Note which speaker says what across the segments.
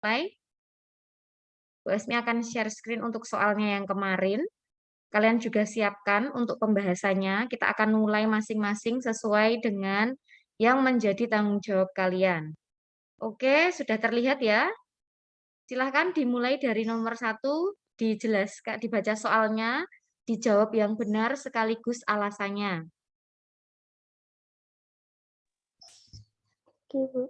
Speaker 1: selesai. Bu Esmi akan share screen untuk soalnya yang kemarin. Kalian juga siapkan untuk pembahasannya. Kita akan mulai masing-masing sesuai dengan yang menjadi tanggung jawab kalian. Oke, sudah terlihat ya? Silahkan dimulai dari nomor 1, dijelaskan, dibaca soalnya, dijawab yang benar sekaligus alasannya.
Speaker 2: Oke, Bu.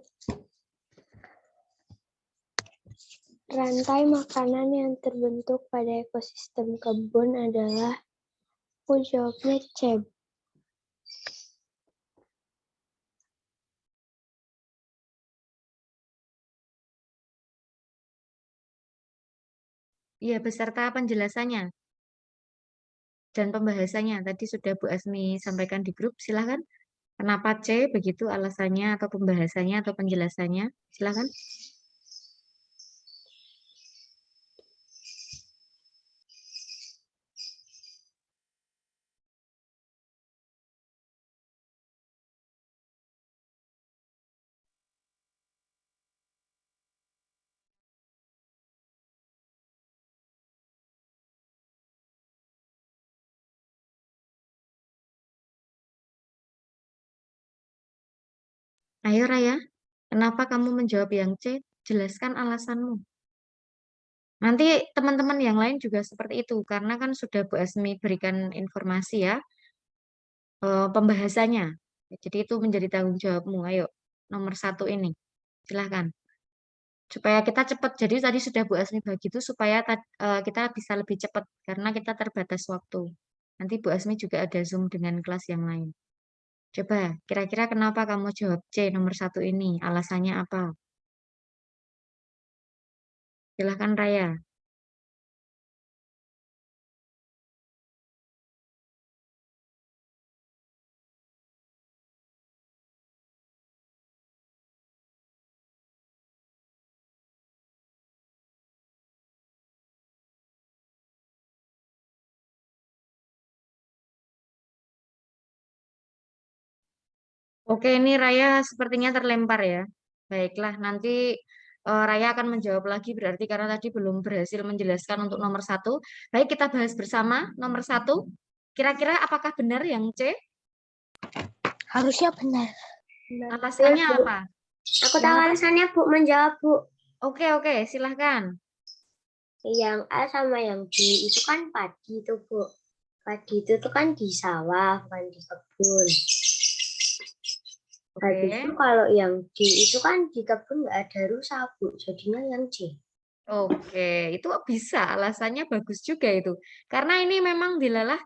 Speaker 2: Rantai makanan yang terbentuk pada ekosistem kebun adalah, aku jawabnya C.
Speaker 1: Iya, beserta penjelasannya dan pembahasannya. Tadi sudah Bu Asmi sampaikan di grup, silahkan. Kenapa C, begitu alasannya atau pembahasannya atau penjelasannya, silahkan. Ayo Raya, kenapa kamu menjawab yang C? Jelaskan alasanmu. Nanti teman-teman yang lain juga seperti itu, karena kan sudah Bu Asmi berikan informasi ya, pembahasannya. Jadi itu menjadi tanggung jawabmu. Ayo, nomor 1 ini, silahkan. Supaya kita cepat, jadi tadi sudah Bu Asmi bagi itu supaya kita bisa lebih cepat, karena kita terbatas waktu. Nanti Bu Asmi juga ada Zoom dengan kelas yang lain. Coba, kira-kira kenapa kamu jawab C nomor 1 ini? Alasannya apa? Silahkan Raya. Oke, ini Raya sepertinya terlempar ya. Baiklah, nanti Raya akan menjawab lagi berarti karena tadi belum berhasil menjelaskan untuk nomor 1. Baik, kita bahas bersama nomor 1. Kira-kira apakah benar yang C?
Speaker 2: Harusnya benar.
Speaker 1: Alasannya
Speaker 2: Bu.
Speaker 1: apa?
Speaker 2: Aku
Speaker 1: Yang
Speaker 2: tahu
Speaker 1: apa?
Speaker 2: alasannya, Bu. Menjawab, Bu.
Speaker 1: Oke, silahkan.
Speaker 2: Yang A sama yang B itu kan padi tuh, Bu. Padi itu tuh kan di sawah, bukan di kebun. Habis itu
Speaker 1: Oke.
Speaker 2: kalau yang D itu kan di kebun nggak ada rusa, Bu. Jadinya yang C.
Speaker 1: Oke, itu bisa. Alasannya bagus juga itu. Karena ini memang dilalah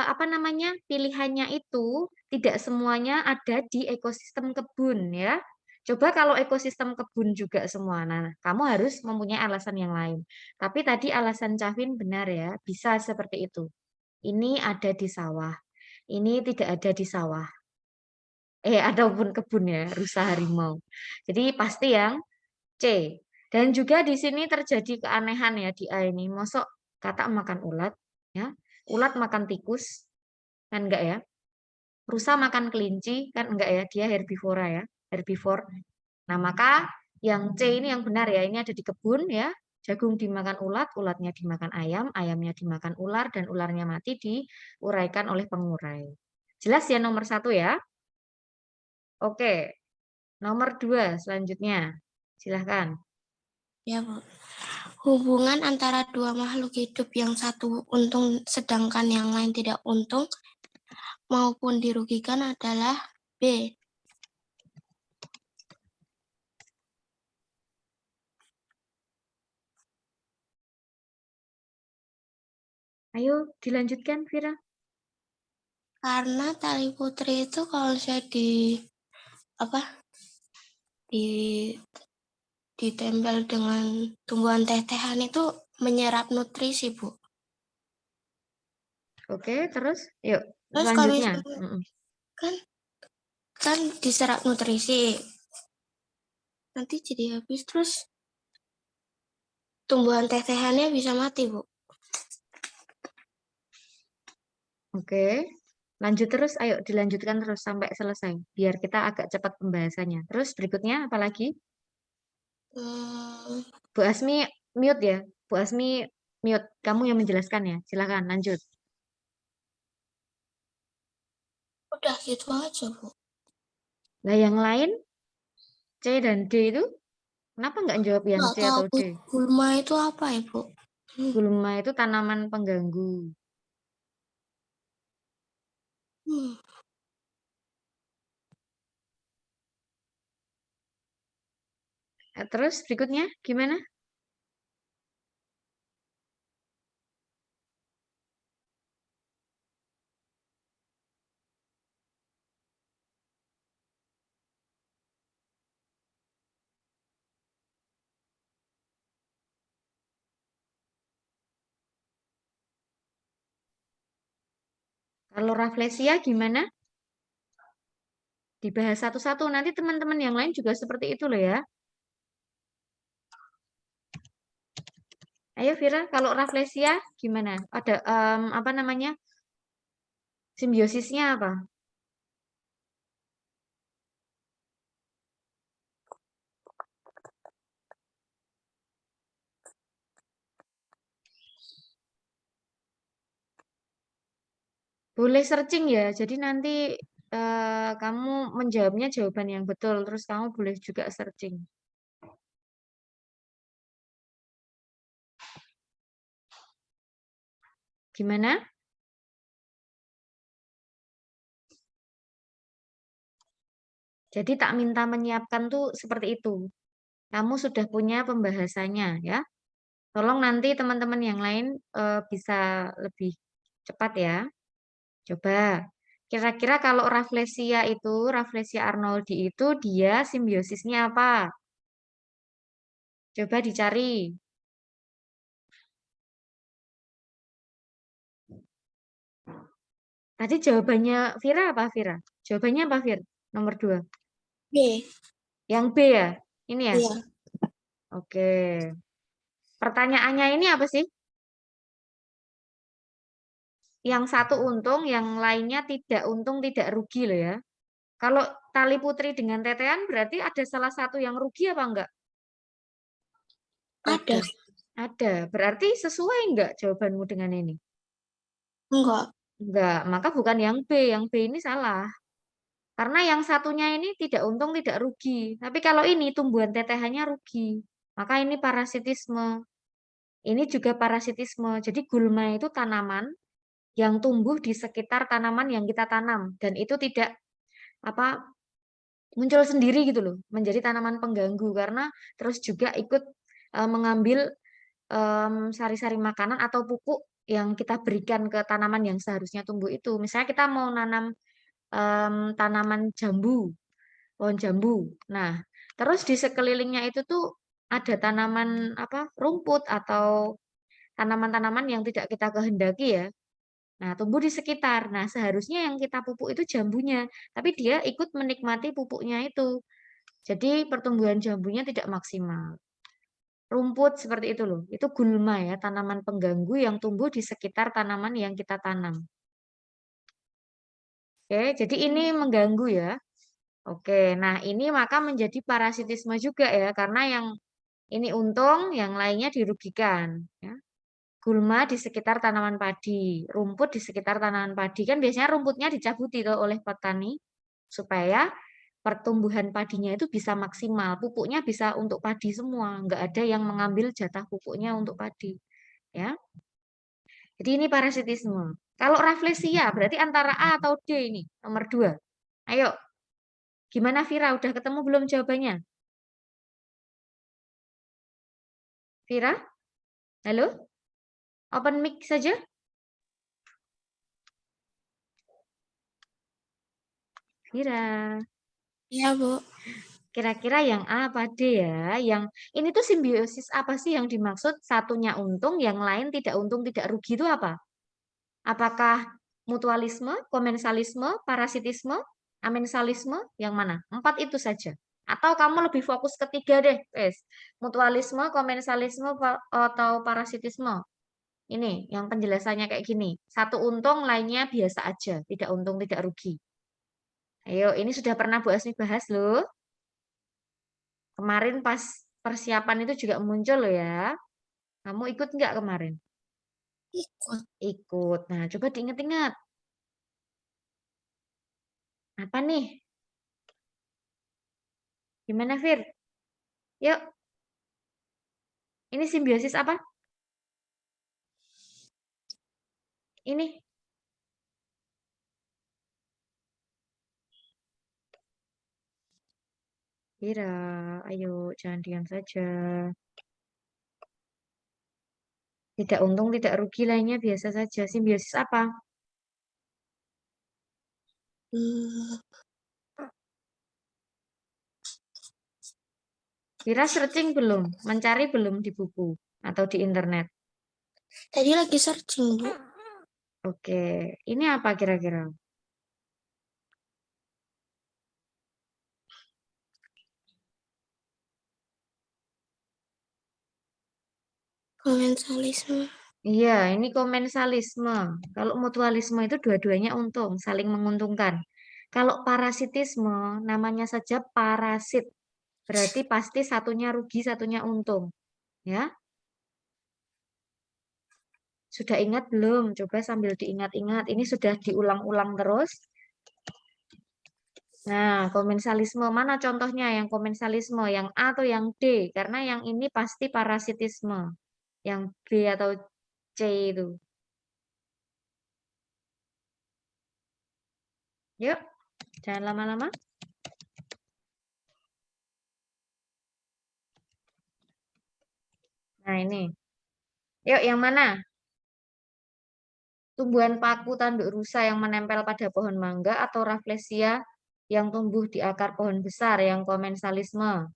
Speaker 1: apa namanya? Pilihannya itu tidak semuanya ada di ekosistem kebun ya. Coba kalau ekosistem kebun juga semua. Nah, kamu harus mempunyai alasan yang lain. Tapi tadi alasan Cavin benar ya, bisa seperti itu. Ini ada di sawah. Ini tidak ada di sawah. Ataupun kebun ya, rusa harimau. Jadi pasti yang C. Dan juga di sini terjadi keanehan ya di A ini. Mosok katak makan ulat, ya. Ulat makan tikus, kan enggak ya? Rusa makan kelinci, kan enggak ya? Dia herbivora ya, herbivore. Nah, maka yang C ini yang benar ya. Ini ada di kebun ya. Jagung dimakan ulat, ulatnya dimakan ayam, ayamnya dimakan ular, dan ularnya mati diuraikan oleh pengurai. Jelas ya nomor 1 ya? Oke, nomor 2 selanjutnya. Silahkan.
Speaker 3: Ya, Bu. Hubungan antara dua makhluk hidup yang satu untung sedangkan yang lain tidak untung maupun dirugikan adalah B.
Speaker 1: Ayo dilanjutkan, Vira.
Speaker 3: Karena tali putri itu kalau saya ditempel dengan tumbuhan teh-tehan itu menyerap nutrisi, Bu.
Speaker 1: Oke, terus yuk
Speaker 3: Terus kalau
Speaker 1: selanjutnya.
Speaker 3: misalnya kan diserap nutrisi, nanti jadi habis terus tumbuhan teh-tehannya bisa mati, Bu.
Speaker 1: Oke, lanjut terus. Ayo dilanjutkan terus sampai selesai. Biar kita agak cepat pembahasannya. Terus berikutnya apa lagi? Bu Asmi mute ya. Bu Asmi mute. Kamu yang menjelaskan ya. Silakan lanjut.
Speaker 3: Udah gitu aja, Bu.
Speaker 1: Nah, yang lain C dan D itu kenapa nggak jawab yang
Speaker 3: Nggak
Speaker 1: C
Speaker 3: tahu
Speaker 1: atau D?
Speaker 3: gulma itu apa ya, Bu?
Speaker 1: Gulma itu tanaman pengganggu.
Speaker 3: Hmm.
Speaker 1: Terus berikutnya gimana? Kalau raflesia gimana? Dibahas satu-satu. Nanti teman-teman yang lain juga seperti itu loh ya. Ayo Vira, kalau raflesia gimana? Ada apa namanya? Simbiosisnya apa? Boleh searching ya. Jadi nanti kamu menjawabnya jawaban yang betul. Terus kamu boleh juga searching. Gimana? Jadi tak minta menyiapkan tuh seperti itu. Kamu sudah punya pembahasannya ya. Tolong nanti teman-teman yang lain bisa lebih cepat ya. Coba. Kira-kira kalau Rafflesia arnoldi itu dia simbiosisnya apa? Coba dicari. Tadi jawabannya Vira apa, Vira? Jawabannya apa, Vir? Nomor 2.
Speaker 3: B.
Speaker 1: Yang B ya? Ini ya?
Speaker 3: Iya.
Speaker 1: Oke. Pertanyaannya ini apa sih? Yang satu untung, yang lainnya tidak untung, tidak rugi loh ya. Kalau tali putri dengan tetean berarti ada salah satu yang rugi apa enggak?
Speaker 3: Ada.
Speaker 1: Ada. Berarti sesuai enggak jawabanmu dengan ini?
Speaker 3: Enggak.
Speaker 1: Enggak. Maka bukan yang B. Yang B ini salah. Karena yang satunya ini tidak untung, tidak rugi. Tapi kalau ini tumbuhan tetehannya rugi. Maka ini parasitisme. Ini juga parasitisme. Jadi gulma itu tanaman yang tumbuh di sekitar tanaman yang kita tanam. Dan itu tidak apa muncul sendiri gitu loh. Menjadi tanaman pengganggu. Karena terus juga ikut mengambil sari-sari makanan atau pupuk yang kita berikan ke tanaman yang seharusnya tumbuh itu. Misalnya kita mau nanam tanaman jambu, pohon jambu. Nah, terus di sekelilingnya itu tuh ada tanaman apa rumput atau tanaman-tanaman yang tidak kita kehendaki ya. Nah, tumbuh di sekitar. Nah, seharusnya yang kita pupuk itu jambunya, tapi dia ikut menikmati pupuknya itu. Jadi pertumbuhan jambunya tidak maksimal. Rumput seperti itu loh. Itu gulma ya, tanaman pengganggu yang tumbuh di sekitar tanaman yang kita tanam. Oke, jadi ini mengganggu ya. Oke, nah ini maka menjadi parasitisme juga ya, karena yang ini untung, yang lainnya dirugikan. Ya. Gulma di sekitar tanaman padi, rumput di sekitar tanaman padi. Kan biasanya rumputnya dicabuti tuh oleh petani supaya pertumbuhan padinya itu bisa maksimal. Pupuknya bisa untuk padi semua, nggak ada yang mengambil jatah pupuknya untuk padi. Ya, jadi ini parasitisme. Kalau raflesia berarti antara A atau D ini, nomor 2. Ayo, gimana Vira? Udah ketemu belum jawabannya? Vira? Halo? Open mic saja? Vira.
Speaker 3: Iya, Bu.
Speaker 1: Kira-kira yang A apa D ya? Yang ini tuh simbiosis apa sih yang dimaksud? Satunya untung, yang lain tidak untung, tidak rugi itu apa? Apakah mutualisme, komensalisme, parasitisme, amensalisme? Yang mana? 4 itu saja. Atau kamu lebih fokus ketiga deh, guys. Mutualisme, komensalisme, atau parasitisme. Ini yang penjelasannya kayak gini. Satu untung, lainnya biasa aja. Tidak untung, tidak rugi. Ayo, ini sudah pernah Bu Asmi bahas loh. Kemarin pas persiapan itu juga muncul loh ya. Kamu ikut nggak kemarin?
Speaker 3: Ikut.
Speaker 1: Ikut. Nah, coba diingat-ingat. Apa nih? Gimana, Fir? Yuk. Ini simbiosis apa? Ini. Fira, ayo jangan diam saja. Tidak untung, tidak rugi lainnya biasa saja. Simbiosis apa?
Speaker 3: Hmm,
Speaker 1: Fira searching belum? Mencari belum di buku atau di internet?
Speaker 3: Tadi lagi searching, Bu.
Speaker 1: Oke, ini apa kira-kira?
Speaker 3: Komensalisme.
Speaker 1: Iya, ini komensalisme. Kalau mutualisme itu dua-duanya untung, saling menguntungkan. Kalau parasitisme, namanya saja parasit. Berarti pasti satunya rugi, satunya untung. Ya, sudah ingat belum? Coba sambil diingat-ingat. Ini sudah diulang-ulang terus. Nah, komensalisme mana contohnya yang komensalisme? Yang A atau yang D? Karena yang ini pasti parasitisme. Yang B atau C itu. Yuk, jangan lama-lama. Nah, ini. Yuk, yang mana? Tumbuhan paku tanduk rusa yang menempel pada pohon mangga atau Rafflesia yang tumbuh di akar pohon besar yang komensalisme.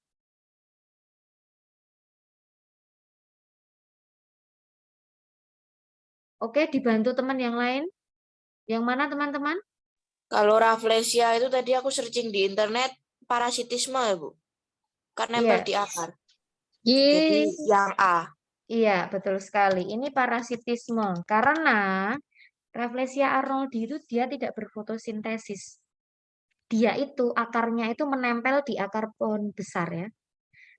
Speaker 1: Oke, dibantu teman yang lain. Yang mana teman-teman?
Speaker 4: Kalau Rafflesia itu tadi aku searching di internet parasitisme ya, Bu. Kan nempel
Speaker 1: Iya.
Speaker 4: di akar.
Speaker 1: Ye.
Speaker 4: Jadi yang A.
Speaker 1: Iya, betul sekali. Ini parasitisme. Karena Rafflesia arnoldi itu dia tidak berfotosintesis. Dia itu akarnya itu menempel di akar pohon besar ya.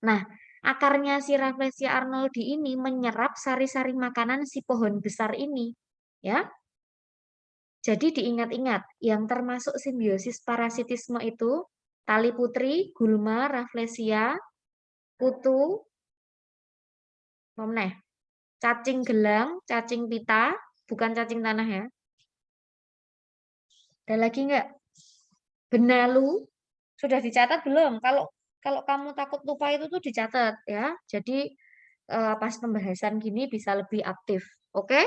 Speaker 1: Nah, akarnya si Rafflesia arnoldi ini menyerap sari-sari makanan si pohon besar ini, ya. Jadi diingat-ingat, yang termasuk simbiosis parasitisme itu tali putri, gulma, Rafflesia, kutu, cacing gelang, cacing pita, bukan cacing tanah ya. Ada lagi nggak? Benalu, sudah dicatat belum? Kalau kamu takut lupa itu tuh dicatat ya. Jadi pas pembahasan gini bisa lebih aktif. Oke?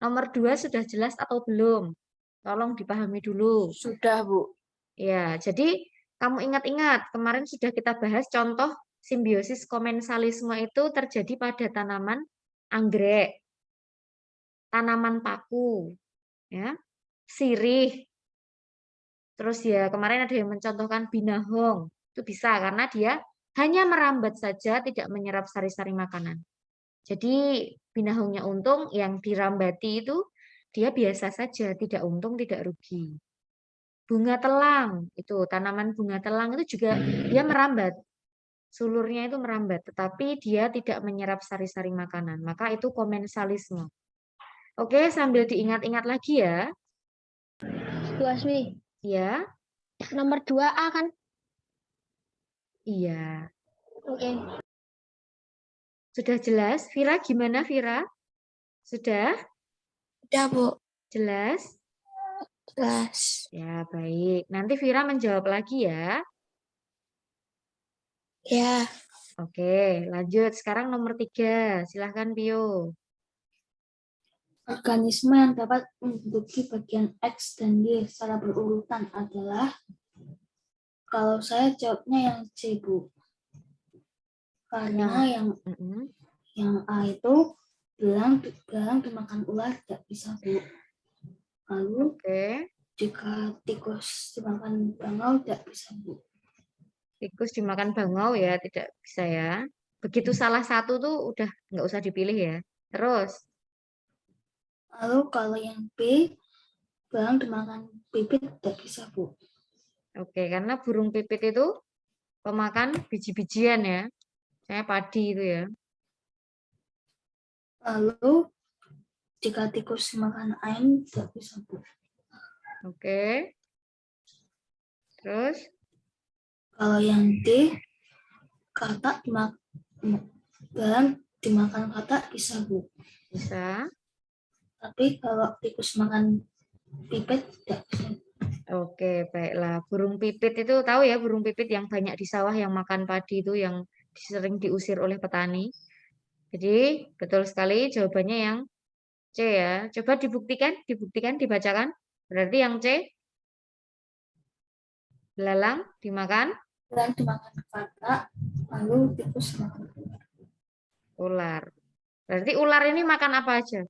Speaker 1: Nomor 2 sudah jelas atau belum? Tolong dipahami dulu.
Speaker 4: Sudah, Bu.
Speaker 1: Ya, jadi kamu ingat-ingat, kemarin sudah kita bahas contoh simbiosis komensalisme itu terjadi pada tanaman anggrek, tanaman paku, ya, sirih. Terus ya kemarin ada yang mencontohkan binahong. Itu bisa karena dia hanya merambat saja, tidak menyerap sari-sari makanan. Jadi binahongnya untung, yang dirambati itu dia biasa saja, tidak untung, tidak rugi. Bunga telang, itu tanaman bunga telang itu juga dia merambat. Sulurnya itu merambat, tetapi dia tidak menyerap sari-sari makanan. Maka itu komensalisme. Oke, sambil diingat-ingat lagi ya.
Speaker 2: Bu Asmi,
Speaker 1: Ya,
Speaker 2: nomor 2A kan?
Speaker 1: iya.
Speaker 2: Oke.
Speaker 1: Sudah jelas? Vira gimana, Vira? Sudah?
Speaker 3: Udah, Bu.
Speaker 1: Jelas?
Speaker 3: Jelas.
Speaker 1: Ya, baik. Nanti Vira menjawab lagi ya.
Speaker 3: Ya.
Speaker 1: Oke, lanjut. Sekarang nomor 3. Silahkan, Pio.
Speaker 5: Organisme yang dapat menduduki bagian X dan Y secara berurutan adalah, kalau saya jawabnya yang C, Bu. Karena yang A itu belang dimakan ular tidak bisa, Bu. Lalu
Speaker 1: Oke.
Speaker 5: jika tikus dimakan bangau tidak bisa, Bu.
Speaker 1: Tikus dimakan bangau ya, tidak bisa ya. Begitu salah satu tuh udah nggak usah dipilih ya. Terus,
Speaker 5: Lalu kalau yang B, belang dimakan bibit tidak bisa, Bu.
Speaker 1: oke, karena burung pipit itu pemakan biji-bijian ya. Saya padi itu ya.
Speaker 5: Lalu jika tikus makan ayam tidak bisa, Bu.
Speaker 1: Oke. Terus
Speaker 5: Kalau yang D, katak dimakan katak bisa, Bu.
Speaker 1: bisa.
Speaker 5: Tapi kalau tikus makan pipit tidak bisa.
Speaker 1: Oke, baiklah. Burung pipit itu tahu ya, burung pipit yang banyak di sawah yang makan padi itu yang sering diusir oleh petani. Jadi, betul sekali jawabannya yang C ya. Coba dibuktikan, dibacakan. Berarti yang C, belalang dimakan
Speaker 5: Dan dimakan katak, lalu tikus makan
Speaker 1: ular. Berarti ular ini makan apa aja?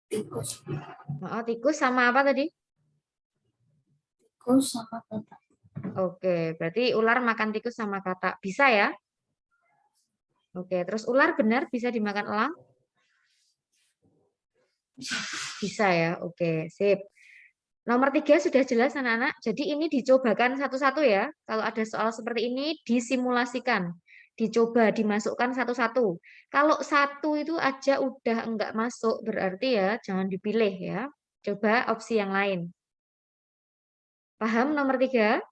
Speaker 5: tikus.
Speaker 1: Oh, tikus sama apa tadi?
Speaker 5: Tikus sama katak.
Speaker 1: Oke, berarti ular makan tikus sama katak. Bisa ya? Oke, terus ular benar bisa dimakan elang? Bisa ya? Oke, sip. Nomor 3 sudah jelas anak-anak. Jadi ini dicobakan satu-satu ya. Kalau ada soal seperti ini disimulasikan. Dicoba dimasukkan satu-satu. Kalau satu itu aja udah enggak masuk berarti ya jangan dipilih ya. Coba opsi yang lain. Paham nomor 3?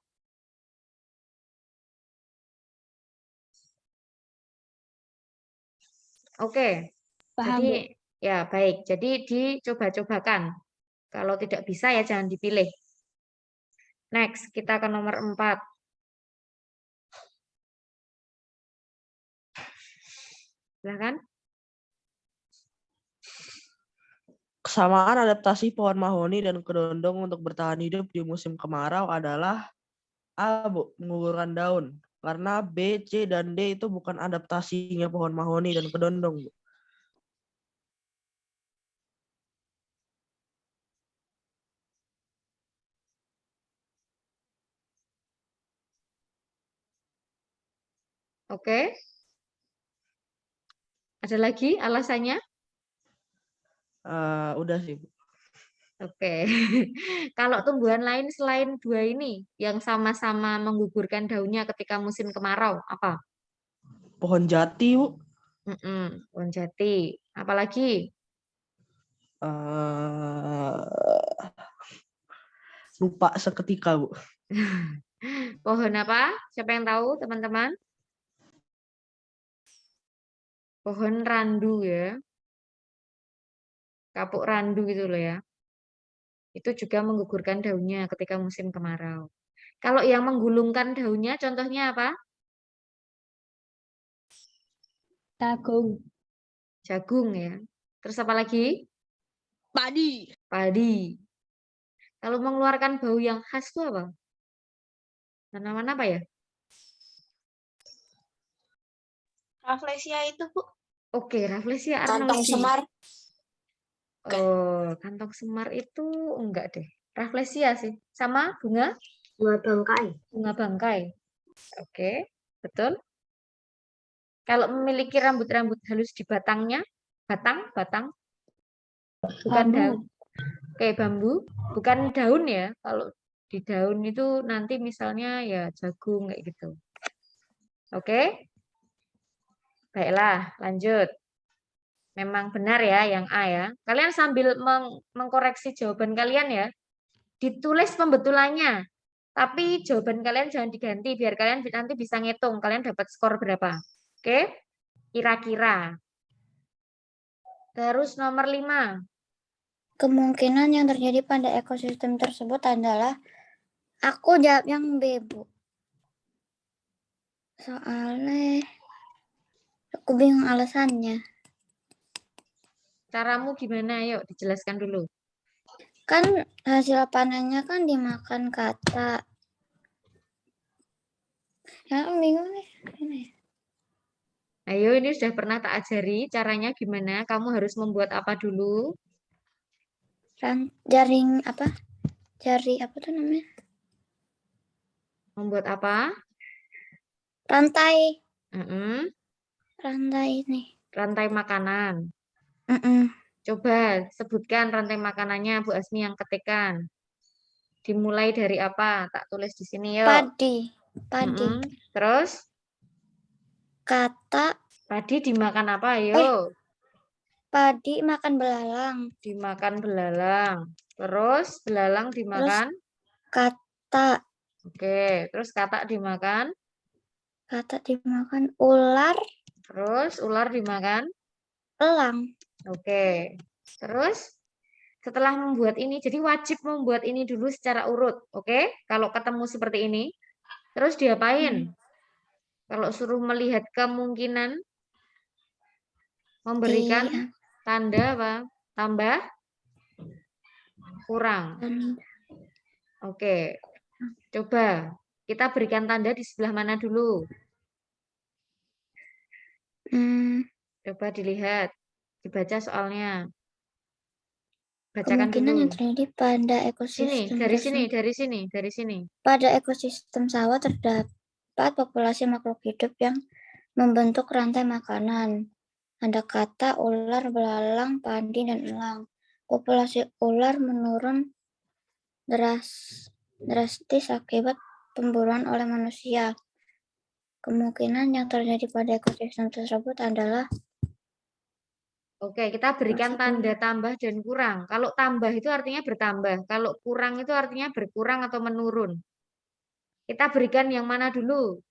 Speaker 1: Oke.
Speaker 3: Paham,
Speaker 1: Jadi
Speaker 3: Bu.
Speaker 1: ya baik. Jadi dicoba-cobakan. Kalau tidak bisa ya jangan dipilih. Next, kita ke nomor 4. Silahkan.
Speaker 6: Kesamaan adaptasi pohon mahoni dan kedondong untuk bertahan hidup di musim kemarau adalah A. Menggugurkan daun. Karena B, C, dan D itu bukan adaptasinya pohon mahoni dan kedondong, Bu.
Speaker 1: Oke. Ada lagi alasannya?
Speaker 6: Udah sih, Bu.
Speaker 1: Oke. Kalau tumbuhan lain selain dua ini yang sama-sama menggugurkan daunnya ketika musim kemarau, apa?
Speaker 6: Pohon jati, Bu.
Speaker 1: Pohon jati. Apalagi?
Speaker 6: Lupa seketika, Bu.
Speaker 1: Pohon apa? Siapa yang tahu, teman-teman? Pohon randu ya. Kapuk randu gitu loh ya. Itu juga menggugurkan daunnya ketika musim kemarau. Kalau yang menggulungkan daunnya contohnya apa?
Speaker 3: Jagung.
Speaker 1: Jagung ya. Terus apa lagi?
Speaker 3: Padi.
Speaker 1: Padi. Kalau mengeluarkan bau yang khas itu apa? Tanaman apa ya?
Speaker 4: Rafflesia itu, Bu.
Speaker 1: Oke, Rafflesia
Speaker 4: Kantong
Speaker 1: arnoldii.
Speaker 4: semar.
Speaker 1: Oh, kantong semar itu enggak deh. Rafflesia sih. Sama bunga?
Speaker 2: Bunga bangkai.
Speaker 1: Bunga bangkai. Oke, betul. Kalau memiliki rambut-rambut halus di batangnya, batang, bukan
Speaker 3: Bambu.
Speaker 1: daun. Oke, bambu, bukan daun ya. Kalau di daun itu nanti misalnya ya jagung kayak gitu. Oke? Baiklah, lanjut. Memang benar ya yang A ya. Kalian sambil mengkoreksi jawaban kalian ya. Ditulis pembetulannya. Tapi jawaban kalian jangan diganti biar kalian nanti bisa ngitung kalian dapat skor berapa. Oke? Kira-kira. Terus nomor 5.
Speaker 7: Kemungkinan yang terjadi pada ekosistem tersebut adalah aku jawab yang B, Bu. Soalnya aku bingung alasannya.
Speaker 1: Caramu gimana? Yuk dijelaskan dulu.
Speaker 7: Kan hasil panennya kan dimakan katak. Ya, aku bingung nih. Gimana ya?
Speaker 1: Ayo, ini sudah pernah tak ajari caranya gimana. Kamu harus membuat apa dulu?
Speaker 7: Jaring apa? Jari apa tuh namanya?
Speaker 1: Membuat apa?
Speaker 7: Rantai.
Speaker 1: Mm-mm.
Speaker 7: Rantai ini.
Speaker 1: Rantai makanan. Coba sebutkan rantai makanannya Bu Asmi yang ketikkan. Dimulai dari apa? Tak tulis di sini yuk.
Speaker 7: Padi. Padi.
Speaker 1: Terus
Speaker 7: Kata
Speaker 1: padi dimakan apa? Ayo.
Speaker 7: padi makan belalang.
Speaker 1: Dimakan belalang. Terus belalang dimakan.
Speaker 7: Kata
Speaker 1: Oke. Terus katak dimakan.
Speaker 7: dimakan ular,
Speaker 1: Terus ular dimakan.
Speaker 7: elang.
Speaker 1: Oke. Terus setelah membuat ini, jadi wajib membuat ini dulu secara urut. Oke. Kalau ketemu seperti ini. Terus diapain? Kalau suruh melihat kemungkinan memberikan
Speaker 7: Iya.
Speaker 1: tanda apa? Tambah? Kurang. Oke. Coba kita berikan tanda di sebelah mana dulu? Coba dilihat. Dibaca soalnya. Bacakan
Speaker 7: Kemungkinan yang
Speaker 1: dulu.
Speaker 7: terjadi pada
Speaker 1: Sini,
Speaker 7: ekosistem
Speaker 1: dari
Speaker 7: tersebut.
Speaker 1: sini, dari sini, dari sini.
Speaker 7: Pada ekosistem sawah terdapat populasi makhluk hidup yang membentuk rantai makanan. Ada kata, ular, belalang, padi, dan elang. Populasi ular menurun drastis akibat pemburuan oleh manusia. Kemungkinan yang terjadi pada ekosistem tersebut adalah
Speaker 1: Oke, kita berikan
Speaker 7: Masih
Speaker 1: tanda tambah dan kurang. Kalau tambah itu artinya bertambah. Kalau kurang itu artinya berkurang atau menurun. Kita berikan yang mana dulu?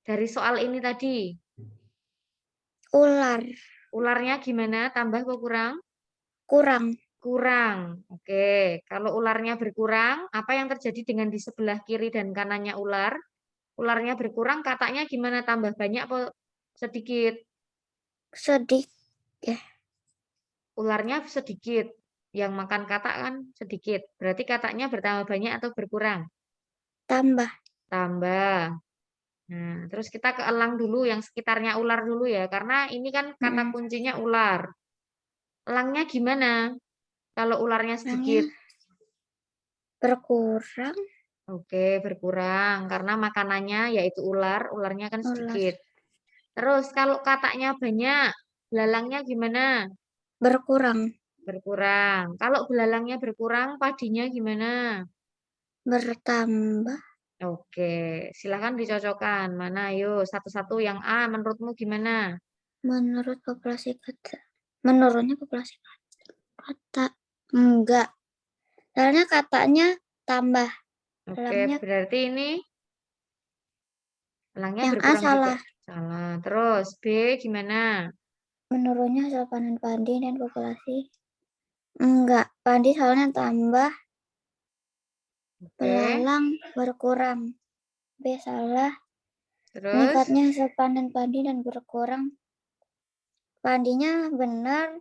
Speaker 1: Dari soal ini tadi.
Speaker 7: ular,
Speaker 1: Ularnya gimana? Tambah atau kurang?
Speaker 7: kurang,
Speaker 1: Kurang. Oke, kalau ularnya berkurang, apa yang terjadi dengan di sebelah kiri dan kanannya ular? Ularnya berkurang, katanya gimana? Tambah banyak atau sedikit?
Speaker 7: sedikit,
Speaker 1: Ularnya sedikit. Yang makan katak kan sedikit. Berarti kataknya bertambah banyak atau berkurang?
Speaker 7: tambah,
Speaker 1: Tambah. Nah, terus kita ke elang dulu, yang sekitarnya ular dulu ya. Karena ini kan kata kuncinya ular. Elangnya gimana? Kalau ularnya sedikit.
Speaker 7: berkurang,
Speaker 1: Oke, berkurang. Karena makanannya yaitu ular, ularnya kan
Speaker 7: ular,
Speaker 1: sedikit. Terus kalau kataknya banyak, belalangnya gimana?
Speaker 7: berkurang,
Speaker 1: Berkurang. Kalau belalangnya berkurang, padinya gimana?
Speaker 7: bertambah,
Speaker 1: Oke, silahkan dicocokkan. Mana, ayo satu-satu yang A menurutmu gimana?
Speaker 7: menurut populasi kata. Menurunnya populasi kata. Enggak. Soalnya katanya tambah.
Speaker 1: Oke,
Speaker 7: Elangnya
Speaker 1: berarti ini elangnya
Speaker 7: yang A
Speaker 1: berkurang juga.
Speaker 7: salah.
Speaker 1: Salah. Terus B gimana?
Speaker 7: Menurunnya hasil panen padi dan populasi. Enggak. Padi soalnya tambah.
Speaker 1: Oke.
Speaker 7: Belalang berkurang. B salah.
Speaker 1: Terus
Speaker 7: Meningkatnya hasil panen padi dan berkurang. Padinya benar.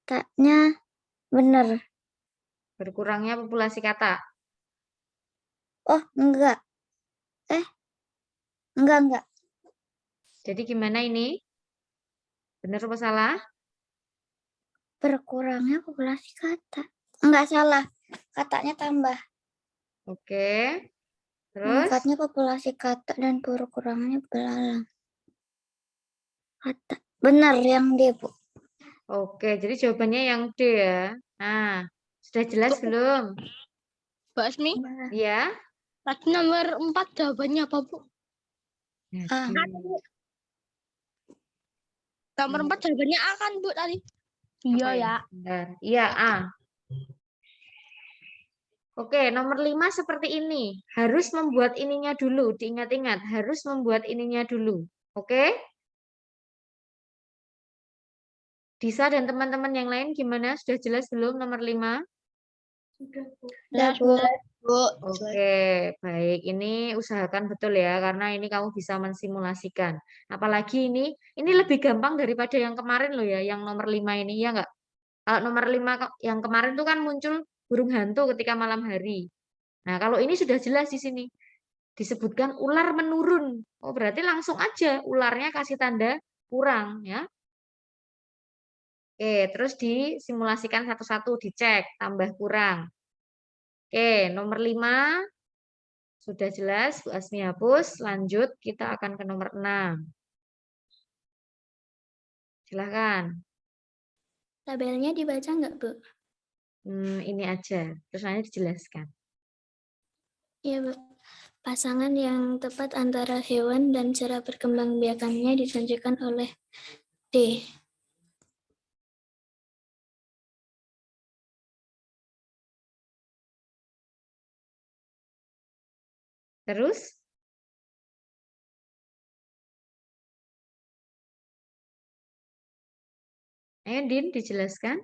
Speaker 7: Katanya benar.
Speaker 1: berkurangnya populasi kata.
Speaker 7: Oh, enggak. Enggak.
Speaker 1: Jadi gimana ini? Benar apa salah?
Speaker 7: Berkurangnya populasi kata. Enggak salah. Katanya tambah.
Speaker 1: Oke. Terus
Speaker 7: Meningkatnya populasi kata dan berkurangnya belalang. Kata. Benar yang D, Bu.
Speaker 1: oke, jadi jawabannya yang D ya. Nah, sudah jelas belum?
Speaker 3: Mbak Asmi,
Speaker 1: Iya.
Speaker 3: tadi nomor 4 jawabannya apa, Bu?
Speaker 7: A.
Speaker 1: Aduh.
Speaker 3: Nomor 4 jawabannya A kan, Bu, tadi? Iya
Speaker 1: Apa
Speaker 3: ya.
Speaker 1: Bentar. Iya, A. Oke, nomor 5 seperti ini. Harus membuat ininya dulu. Diingat-ingat, harus membuat ininya dulu. Oke? Disa dan teman-teman yang lain gimana? Sudah jelas belum nomor 5?
Speaker 7: Sudah, Bu.
Speaker 1: Oke, baik. Ini usahakan betul ya, karena ini kamu bisa mensimulasikan. Apalagi ini lebih gampang daripada yang kemarin loh ya, yang nomor 5 ini, ya enggak? Kalau nomor 5 yang kemarin tuh kan muncul burung hantu ketika malam hari. Nah, kalau ini sudah jelas di sini. Disebutkan ular menurun. Oh, berarti langsung aja ularnya kasih tanda kurang ya. Oke, terus disimulasikan satu-satu, dicek tambah kurang. Oke, nomor 5 sudah jelas, Bu Asmi hapus. Lanjut, kita akan ke nomor 6. Silahkan.
Speaker 5: Tabelnya dibaca nggak, Bu?
Speaker 1: Ini aja, terus nanti dijelaskan.
Speaker 3: Iya, Bu. Pasangan yang tepat antara hewan dan cara perkembangbiakannya ditunjukkan oleh D.
Speaker 1: Terus? Ayo Din, dijelaskan.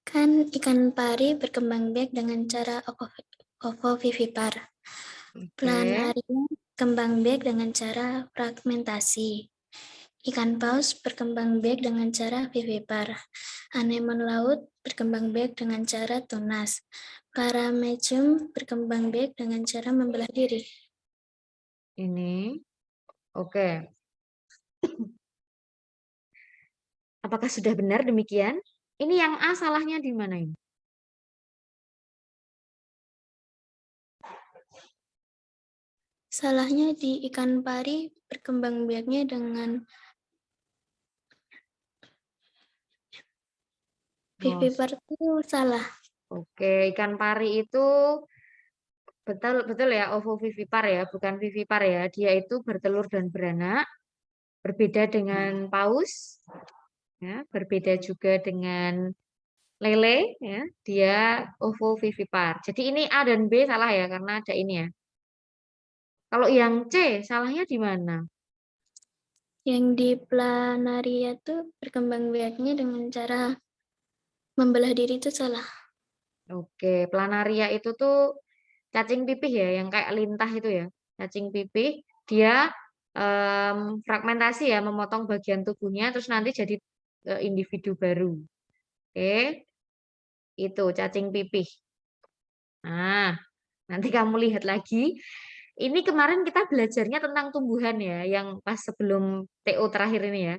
Speaker 3: Kan ikan pari berkembang biak dengan cara ovovivipar.
Speaker 1: Oke.
Speaker 3: Planaria berkembang biak dengan cara fragmentasi. Ikan paus berkembang biak dengan cara vivipar. Anemon laut berkembang biak dengan cara tunas. Paramecium berkembang biak dengan cara membelah diri.
Speaker 1: Ini. Oke. Apakah sudah benar demikian? Ini yang A salahnya di mana ini?
Speaker 3: Salahnya di ikan pari berkembang biaknya dengan vivipar itu salah.
Speaker 1: Oke, ikan pari itu betul ya, ovovivipar ya, bukan vivipar ya. Dia itu bertelur dan beranak, berbeda dengan paus, ya, berbeda juga dengan lele, ya. Dia ovovivipar. Jadi ini A dan B salah ya, karena ada ini ya. Kalau yang C salahnya di mana?
Speaker 3: Yang di planaria itu berkembang biaknya dengan cara membelah diri itu salah.
Speaker 1: Oke, planaria itu tuh cacing pipih ya, yang kayak lintah itu ya. Cacing pipih, dia fragmentasi ya, memotong bagian tubuhnya, terus nanti jadi individu baru. Oke, itu cacing pipih. Nah, nanti kamu lihat lagi. Ini kemarin kita belajarnya tentang tumbuhan ya, yang pas sebelum TO terakhir ini ya.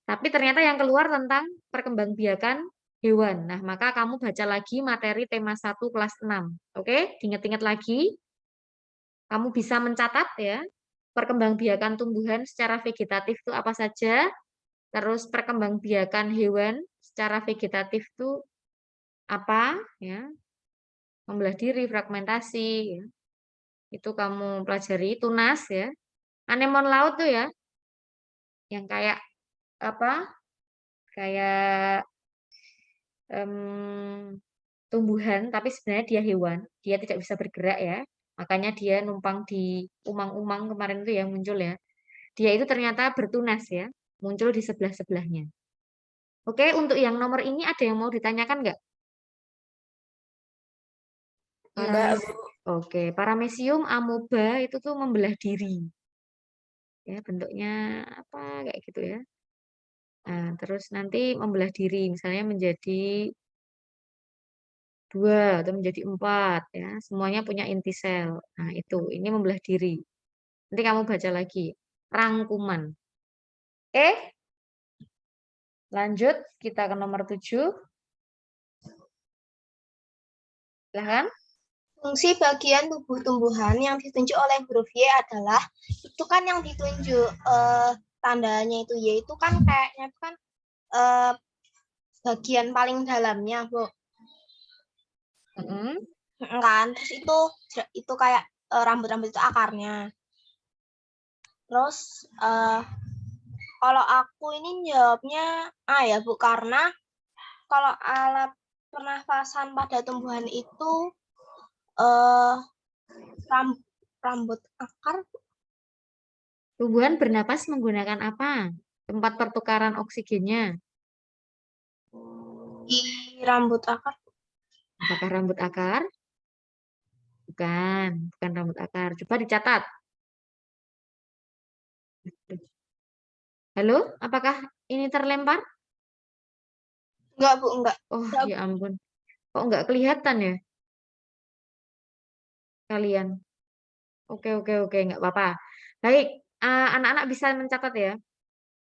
Speaker 1: Tapi ternyata yang keluar tentang perkembangbiakan hewan. Nah, maka kamu baca lagi materi tema 1 kelas 6. Oke, diingat-ingat lagi. Kamu bisa mencatat ya, perkembangbiakan tumbuhan secara vegetatif itu apa saja, terus perkembangbiakan hewan secara vegetatif itu apa, ya, membelah diri, fragmentasi, ya. Itu kamu pelajari, tunas ya. Anemon laut tuh ya, yang kayak apa? Kayak tumbuhan, tapi sebenarnya dia hewan, dia tidak bisa bergerak ya. Makanya dia numpang di umang-umang kemarin itu yang muncul ya. Dia itu ternyata bertunas ya, muncul di sebelah-sebelahnya. Oke, untuk yang nomor ini ada yang mau ditanyakan nggak?
Speaker 4: Enggak, Bu.
Speaker 1: Oke, paramecium amoeba itu tuh membelah diri. Ya, bentuknya apa kayak gitu ya. Nah, terus nanti membelah diri, misalnya menjadi 2 atau menjadi 4 ya. Semuanya punya inti sel. Nah, itu ini membelah diri. Nanti kamu baca lagi rangkuman. Oke? Lanjut kita ke nomor 7. Silahkan.
Speaker 8: Fungsi bagian tubuh tumbuhan yang ditunjuk oleh huruf Y adalah, itu kan yang ditunjuk tandanya itu Y itu kan kayaknya kan bagian paling dalamnya, Bu. Kan, terus itu kayak rambut-rambut itu akarnya. Terus kalau aku ini jawabnya A ya, Bu, karena kalau alat pernafasan pada tumbuhan itu rambut akar.
Speaker 1: Tumbuhan bernapas menggunakan apa? Tempat pertukaran oksigennya.
Speaker 8: Di rambut akar.
Speaker 1: Apakah rambut akar? Bukan rambut akar. Coba dicatat. Halo, apakah ini terlempar?
Speaker 8: Enggak, Bu, enggak.
Speaker 1: Oh, ya ampun. Kok enggak kelihatan ya? Kalian. Oke, enggak apa-apa. Baik, anak-anak bisa mencatat ya.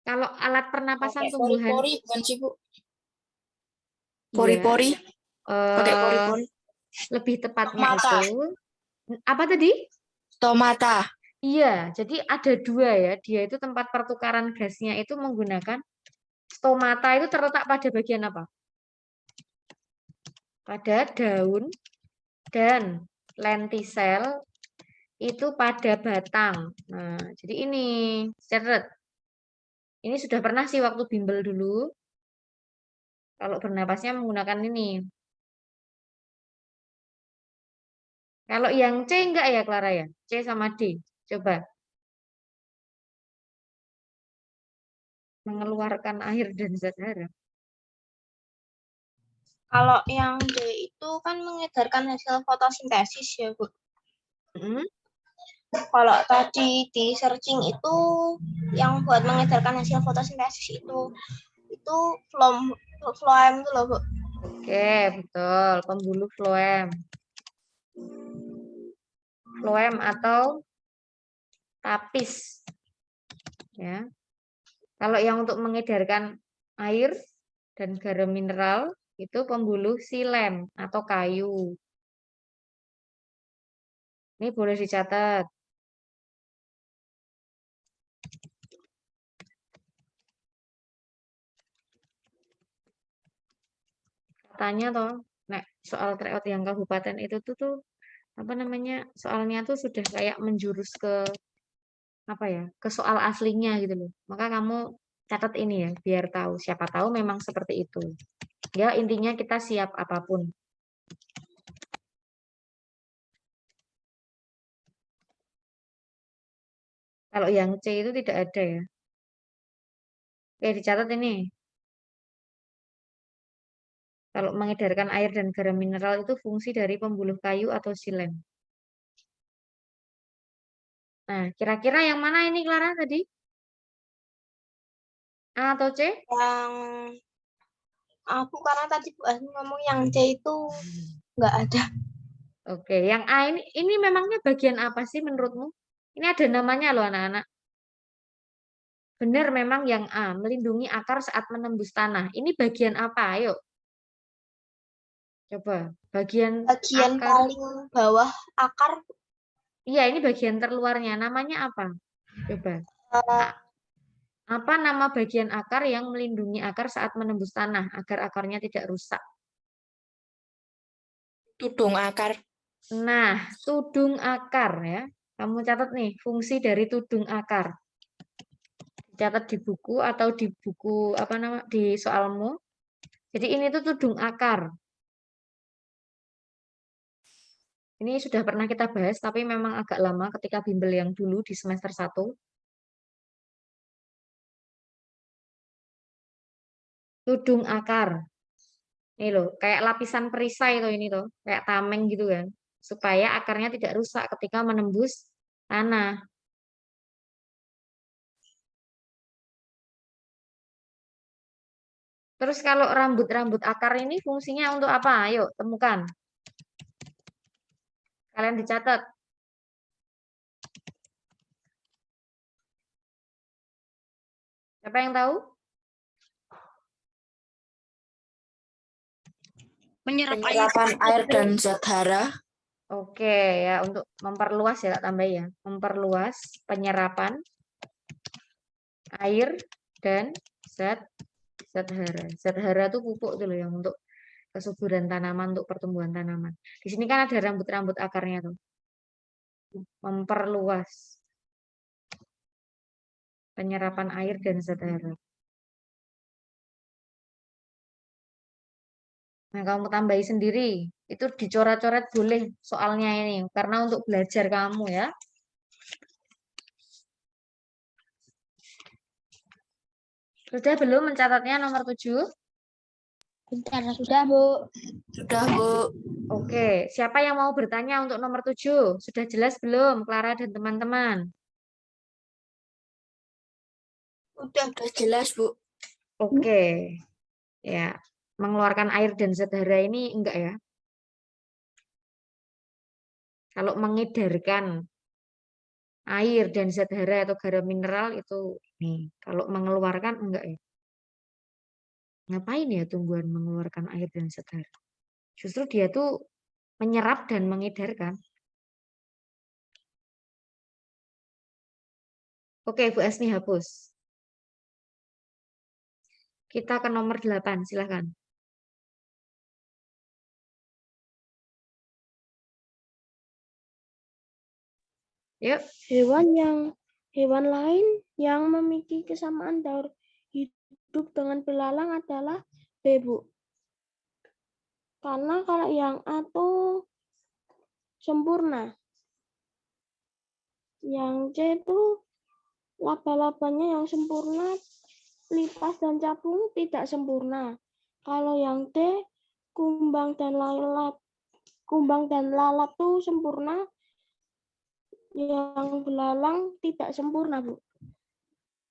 Speaker 1: Kalau alat pernapasan tumbuhan,
Speaker 4: Pori-pori bukan sih, Bu?
Speaker 1: iya,
Speaker 4: Pori-pori. Pakai pori-pori.
Speaker 1: lebih tepatnya
Speaker 4: Stomata.
Speaker 1: itu apa tadi?
Speaker 4: Stomata.
Speaker 1: Iya, jadi ada 2 ya. Dia itu tempat pertukaran gasnya itu menggunakan stomata, itu terletak pada bagian apa? pada daun dan lentisel itu pada batang. Nah, jadi ini catat. Ini sudah pernah sih waktu bimbel dulu. Kalau bernapasnya menggunakan ini. Kalau yang C enggak ya Clara ya? C sama D. Coba. Mengeluarkan air dan zat hara.
Speaker 8: Kalau yang D itu kan mengedarkan hasil fotosintesis ya, Bu.
Speaker 1: Hmm?
Speaker 8: Kalau tadi di searching itu yang buat mengedarkan hasil fotosintesis itu phloem itu loh, Bu.
Speaker 1: Oke, betul. Pembuluh floem. Floem atau tapis. Ya. Kalau yang untuk mengedarkan air dan garam mineral itu pembuluh silem atau kayu. Ini boleh dicatat. Katanya toh, nek soal tryout yang kabupaten itu tuh apa namanya? Soalnya tuh sudah kayak menjurus ke apa ya? Ke soal aslinya gitu loh. Maka kamu catat ini ya, biar tahu. Siapa tahu memang seperti itu. Ya, intinya kita siap apapun. Kalau yang C itu tidak ada ya. Oke, dicatat ini. Kalau mengedarkan air dan garam mineral itu fungsi dari pembuluh kayu atau silem. Nah, kira-kira yang mana ini Clara tadi? A atau C?
Speaker 8: Yang aku karena tadi Bu Asmi ngomong yang C itu nggak ada.
Speaker 1: Oke, yang A ini memangnya bagian apa sih menurutmu? Ini ada namanya loh anak-anak. Benar memang yang A, melindungi akar saat menembus tanah. Ini bagian apa? Ayo. Coba, bagian
Speaker 8: Bagian
Speaker 1: akar.
Speaker 8: paling bawah akar
Speaker 1: Iya, ini bagian terluarnya. Namanya apa? Coba. Apa nama bagian akar yang melindungi akar saat menembus tanah agar akarnya tidak rusak?
Speaker 4: Tudung akar.
Speaker 1: Nah, tudung akar ya. Kamu catat nih, fungsi dari tudung akar. Catat di buku atau di buku apa nama di soalmu. Jadi ini tuh tudung akar. Ini sudah pernah kita bahas, tapi memang agak lama ketika bimbel yang dulu di semester 1. Tudung akar. Ini loh, kayak lapisan perisai tuh ini tuh, kayak tameng gitu kan. Supaya akarnya tidak rusak ketika menembus tanah. Terus kalau rambut-rambut akar ini fungsinya untuk apa? Ayo, temukan. Kalian dicatat. Siapa yang tahu?
Speaker 4: Penyerapan air dan zat hara.
Speaker 1: Oke ya, untuk memperluas ya, tak tambah ya. Memperluas penyerapan air dan zat hara. Zat hara itu pupuk tuh loh yang untuk kesuburan tanaman, untuk pertumbuhan tanaman. Di sini kan ada rambut-rambut akarnya tuh. Memperluas penyerapan air dan zat hara. Nah, kamu tambahi sendiri. Itu dicoret-coret boleh soalnya ini. Karena untuk belajar kamu ya. Sudah belum mencatatnya nomor 7?
Speaker 5: Sudah, Bu.
Speaker 4: Sudah, Bu.
Speaker 1: Oke, siapa yang mau bertanya untuk nomor 7? Sudah jelas belum, Clara dan teman-teman?
Speaker 8: udah
Speaker 4: Sudah jelas, Bu.
Speaker 1: Oke, ya. Mengeluarkan air dan zat hara ini enggak ya? Kalau mengedarkan air dan zat hara atau garam mineral itu nih. Kalau mengeluarkan enggak ya? Ngapain ya tumbuhan mengeluarkan air dan zat hara? Justru dia tuh menyerap dan mengedarkan. Oke, Bu Asmi hapus. Kita ke nomor 8, silahkan. Yuk,
Speaker 9: Hewan lain yang memiliki kesamaan daur hidup dengan belalang adalah B, Bu. Karena kalau yang A itu sempurna. Yang C itu laba-labanya yang sempurna, lipas dan capung tidak sempurna. Kalau yang D, kumbang dan lalat itu sempurna, yang belalang tidak sempurna, Bu.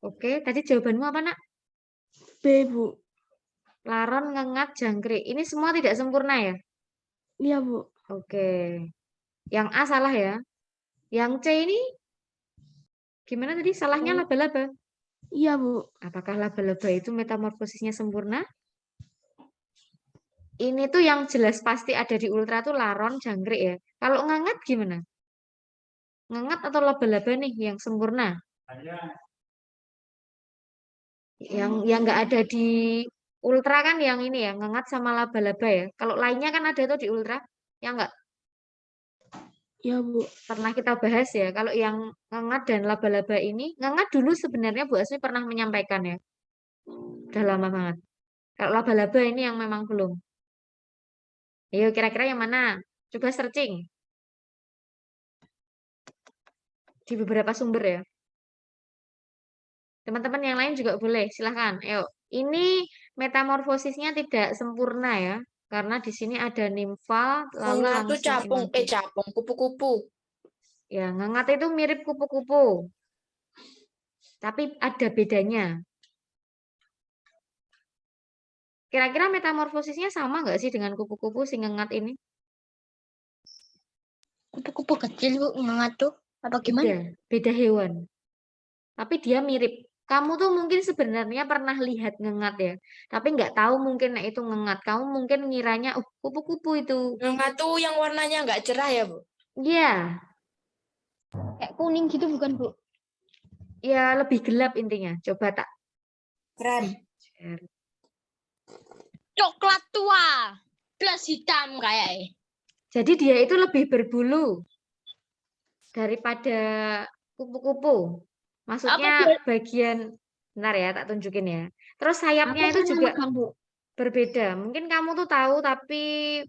Speaker 1: oke. Tadi jawabanmu apa, Nak?
Speaker 9: B, Bu.
Speaker 1: Laron, ngengat, jangkrik. Ini semua tidak sempurna ya?
Speaker 9: Iya, Bu.
Speaker 1: Oke. Yang A salah ya. Yang C ini gimana tadi? Salahnya laba-laba.
Speaker 9: Iya, Bu.
Speaker 1: Apakah laba-laba itu metamorfosisnya sempurna? Ini tuh yang jelas pasti ada di ultra tuh laron, jangkrik ya. Kalau ngengat gimana? Ngengat atau laba-laba nih yang sempurna? Yang nggak ada di ultra kan yang ini ya, ngengat sama laba-laba ya. Kalau lainnya kan ada tuh di ultra, ya nggak?
Speaker 9: Iya, Bu.
Speaker 1: Pernah kita bahas ya. Kalau yang ngengat dan laba-laba ini, ngengat dulu sebenarnya Bu Asmi pernah menyampaikan ya. Udah lama banget. Kalau laba-laba ini yang memang belum. Ayo kira-kira yang mana? Coba searching di beberapa sumber ya. Teman-teman yang lain juga boleh, silahkan. Ayo, ini metamorfosisnya tidak sempurna ya, karena di sini ada nimfa lalu
Speaker 4: Ngengat tuh
Speaker 1: langsung immature.
Speaker 4: capung, kupu-kupu.
Speaker 1: Ya, ngengat itu mirip kupu-kupu, tapi ada bedanya. Kira-kira metamorfosisnya sama nggak sih dengan kupu-kupu si ngengat ini?
Speaker 7: Kupu-kupu kecil, Bu, ngengat tuh. Apa gimana?
Speaker 1: Beda hewan. Tapi dia mirip. Kamu tuh mungkin sebenarnya pernah lihat ngengat ya, tapi nggak tahu mungkin nah itu ngengat. Kamu mungkin ngiranya, kupu-kupu itu.
Speaker 4: Ngengat tuh yang warnanya nggak cerah ya, Bu?
Speaker 1: Iya,
Speaker 7: Kayak kuning gitu bukan, Bu?
Speaker 1: ya lebih gelap intinya. Coba tak.
Speaker 4: Krem.
Speaker 7: Coklat tua plus hitam kayaknya.
Speaker 1: Jadi dia itu lebih berbulu daripada kupu-kupu. Maksudnya bagian, bentar ya, tak tunjukin ya. Terus sayapnya itu juga berbeda. Mungkin kamu tuh tahu, tapi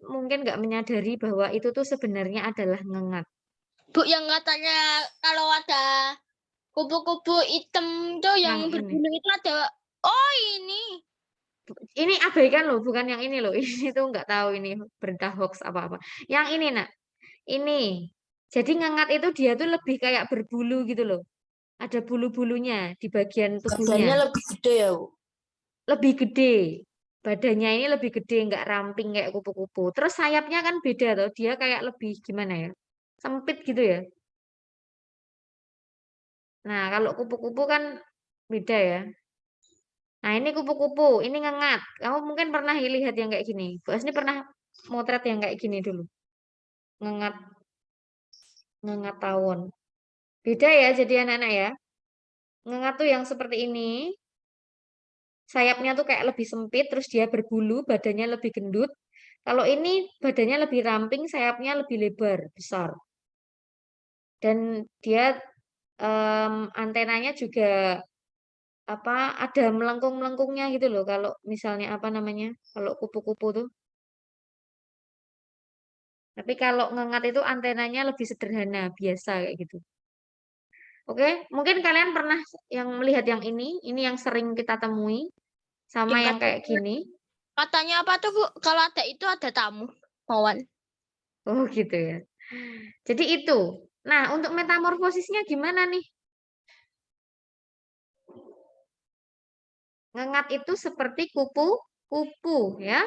Speaker 1: mungkin nggak menyadari bahwa itu tuh sebenarnya adalah ngengat.
Speaker 7: Bu, yang katanya kalau ada kupu-kupu hitam tuh yang
Speaker 1: Yang ini.
Speaker 7: berbulu itu ada. Oh, ini.
Speaker 1: Ini abaikan loh, bukan yang ini loh. Ini tuh nggak tahu ini berita hoax apa-apa. Yang ini, Nak. Ini. Jadi ngengat itu dia tuh lebih kayak berbulu gitu loh. Ada bulu-bulunya di bagian
Speaker 4: Badannya
Speaker 1: tubuhnya.
Speaker 4: lebih gede ya, Bu?
Speaker 1: Lebih gede. Badannya ini lebih gede, nggak ramping kayak kupu-kupu. Terus sayapnya kan beda tuh. Dia kayak lebih gimana ya? Sempit gitu ya. Nah, kalau kupu-kupu kan beda ya. Nah, ini kupu-kupu, ini ngengat. Kamu mungkin pernah lihat yang kayak gini. Bu Asni pernah motret yang kayak gini dulu. Ngengat, ngengat tawon. Beda ya jadi anak-anak ya. Ngengat tuh yang seperti ini. Sayapnya tuh kayak lebih sempit, terus dia berbulu, badannya lebih gendut. Kalau ini badannya lebih ramping, sayapnya lebih lebar, besar. Dan dia antenanya juga apa ada melengkung-melengkungnya gitu loh. Kalau misalnya apa namanya, kalau kupu-kupu tuh. Tapi kalau ngengat itu antenanya lebih sederhana, biasa kayak gitu. Oke, mungkin kalian pernah yang melihat yang ini yang sering kita temui, sama yang kayak gini.
Speaker 7: Katanya apa tuh, Bu? Kalau ada itu ada tamu. Mawar.
Speaker 1: Oh gitu ya. Jadi itu. Nah, untuk metamorfosisnya gimana nih? Ngengat itu seperti kupu-kupu ya,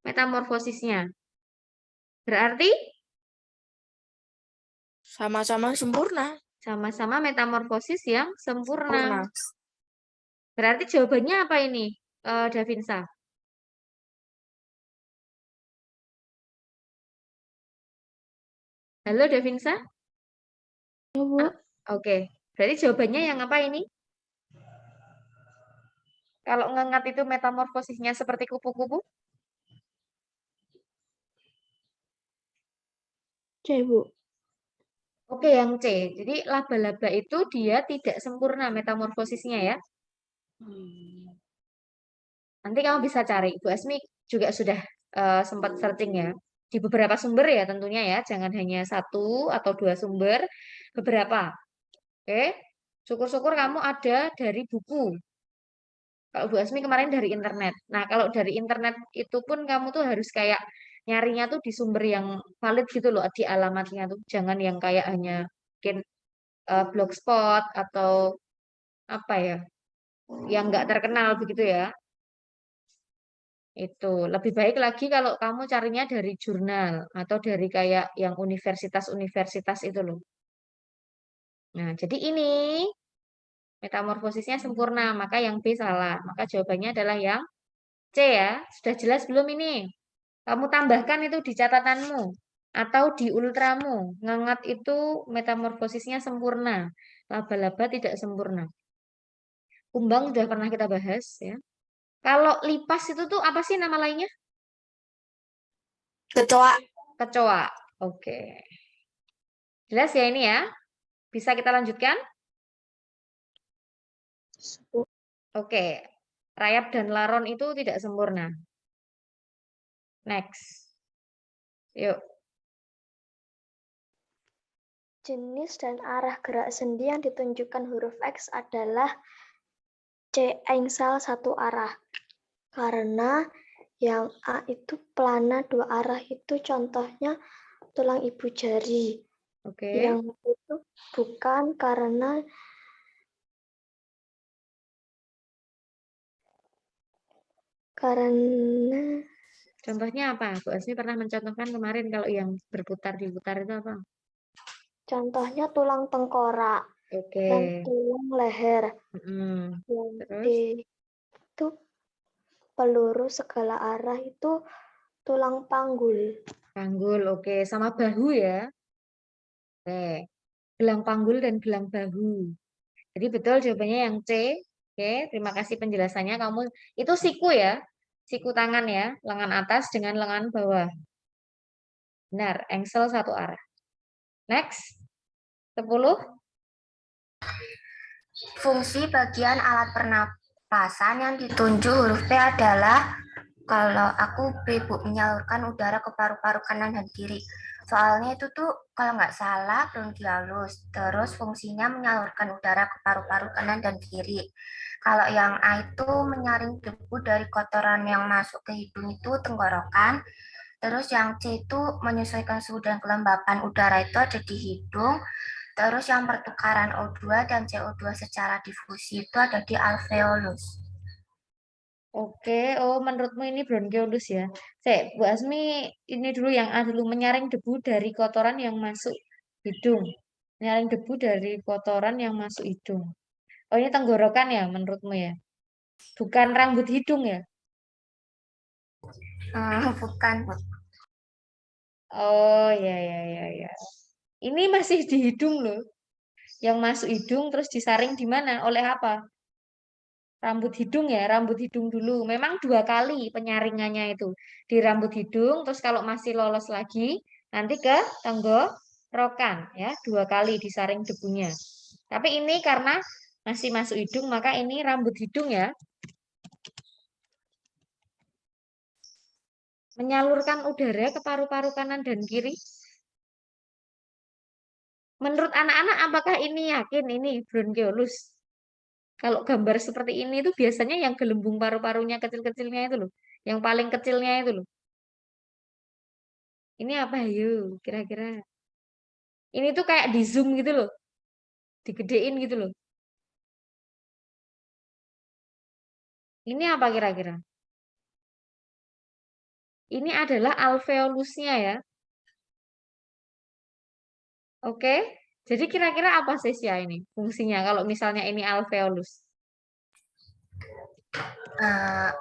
Speaker 1: metamorfosisnya. Berarti
Speaker 4: Sama-sama sempurna.
Speaker 1: sama-sama metamorfosis yang sempurna.
Speaker 4: Sempurna.
Speaker 1: Berarti jawabannya apa ini, Davinsa? Halo Davinsa?
Speaker 9: Ya, Bu.
Speaker 1: Oke, berarti jawabannya yang apa ini? Kalau ngengat itu metamorfosisnya seperti kupu-kupu?
Speaker 9: C, Bu.
Speaker 1: Oke, yang C. Jadi laba-laba itu dia tidak sempurna metamorfosisnya ya. Nanti kamu bisa cari. Bu Asmi juga sudah sempat searching ya. Di beberapa sumber ya tentunya ya. Jangan hanya satu atau dua sumber. Beberapa. Oke. Syukur-syukur kamu ada dari buku. Kalau Bu Asmi kemarin dari internet. Nah, kalau dari internet itu pun kamu tuh harus kayak nyarinya tuh di sumber yang valid gitu loh, di alamatnya tuh. Jangan yang kayak hanya mungkin blogspot atau apa ya, yang nggak terkenal begitu ya. Itu lebih baik lagi kalau kamu carinya dari jurnal atau dari kayak yang universitas-universitas itu loh. Nah, jadi ini metamorfosisnya sempurna, maka yang B salah. Maka jawabannya adalah yang C ya. Sudah jelas belum ini? Kamu tambahkan itu di catatanmu atau di ultramu. Ngengat itu metamorfosisnya sempurna. Laba-laba tidak sempurna. Kumbang sudah pernah kita bahas ya. Kalau lipas itu tuh apa sih nama lainnya?
Speaker 4: Kecoa.
Speaker 1: Kecoa. Oke. Jelas ya ini ya? Bisa kita lanjutkan? Oke. Rayap dan laron itu tidak sempurna. Next. Yuk.
Speaker 9: Jenis dan arah gerak sendi yang ditunjukkan huruf X adalah C engsel satu arah. Karena yang A itu pelana dua arah itu contohnya tulang ibu jari.
Speaker 1: Oke.
Speaker 9: Yang itu bukan karena
Speaker 1: Contohnya apa? Bu Asmi pernah mencontohkan kemarin kalau yang berputar-diputar itu apa?
Speaker 9: contohnya tulang tengkorak
Speaker 1: Oke.
Speaker 9: dan tulang leher. Yang D
Speaker 1: Terus?
Speaker 9: itu peluru segala arah itu tulang panggul.
Speaker 1: Panggul, oke. Sama bahu ya. Oke. Gelang panggul dan gelang bahu. Jadi betul jawabannya yang C. Oke, terima kasih penjelasannya. Kamu itu siku ya. Siku tangan ya, lengan atas dengan lengan bawah. Benar, engsel satu arah. Next. 10.
Speaker 7: Fungsi bagian alat pernapasan yang ditunjuk huruf P adalah, kalau aku B, Bu, menyalurkan udara ke paru-paru kanan dan kiri. Soalnya itu tuh kalau nggak salah bronkiolus. Terus fungsinya menyalurkan udara ke paru-paru kanan dan kiri. Kalau yang A itu menyaring debu dari kotoran yang masuk ke hidung itu tenggorokan. Terus yang C itu menyesuaikan suhu dan kelembapan udara itu ada di hidung. Terus yang pertukaran O2 dan CO2 secara difusi itu ada di alveolus.
Speaker 1: Oke, oh menurutmu ini bronkiolus ya. Bu Asmi ini dulu yang A dulu, menyaring debu dari kotoran yang masuk hidung. Menyaring debu dari kotoran yang masuk hidung. Oh ini tenggorokan ya menurutmu ya? Bukan rambut hidung ya?
Speaker 7: Bukan, Bu.
Speaker 1: Oh ya. Ini masih di hidung loh. Yang masuk hidung terus disaring di mana? Oleh apa? Rambut hidung ya, rambut hidung dulu. Memang 2 kali penyaringannya itu. Di rambut hidung, terus kalau masih lolos lagi, nanti ke tenggorokan ya, 2 kali disaring debunya. Tapi ini karena masih masuk hidung, maka ini rambut hidung ya. Menyalurkan udara ke paru-paru kanan dan kiri. Menurut anak-anak, apakah ini yakin ini bronkiolus? Kalau gambar seperti ini itu biasanya yang gelembung paru-parunya kecil-kecilnya itu loh. Yang paling kecilnya itu loh. Ini apa yuk kira-kira? Ini tuh kayak di zoom gitu loh. Digedein gitu loh. Ini apa kira-kira? Ini adalah alveolusnya ya. Oke. Jadi kira-kira apa Sesia ini fungsinya kalau misalnya ini alveolus?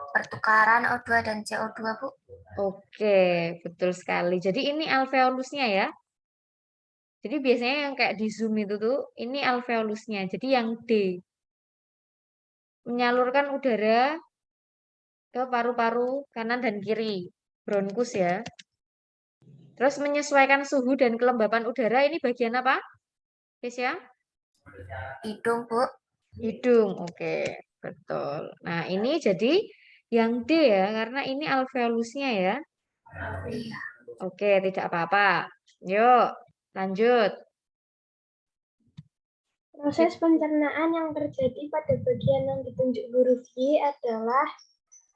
Speaker 7: Pertukaran O2 dan CO2, Bu.
Speaker 1: Oke, betul sekali. Jadi ini alveolusnya ya. Jadi biasanya yang kayak di zoom itu tuh, ini alveolusnya. Jadi yang D. Menyalurkan udara ke paru-paru kanan dan kiri. Bronkus ya. Terus menyesuaikan suhu dan kelembapan udara, ini bagian apa? Kesia?
Speaker 7: Hidung, Bu.
Speaker 1: Hidung, oke, betul. Nah, ini jadi yang D ya, karena ini alveolusnya ya. Oke, tidak apa-apa. Yuk, lanjut.
Speaker 9: Proses pencernaan yang terjadi pada bagian yang ditunjuk huruf Y adalah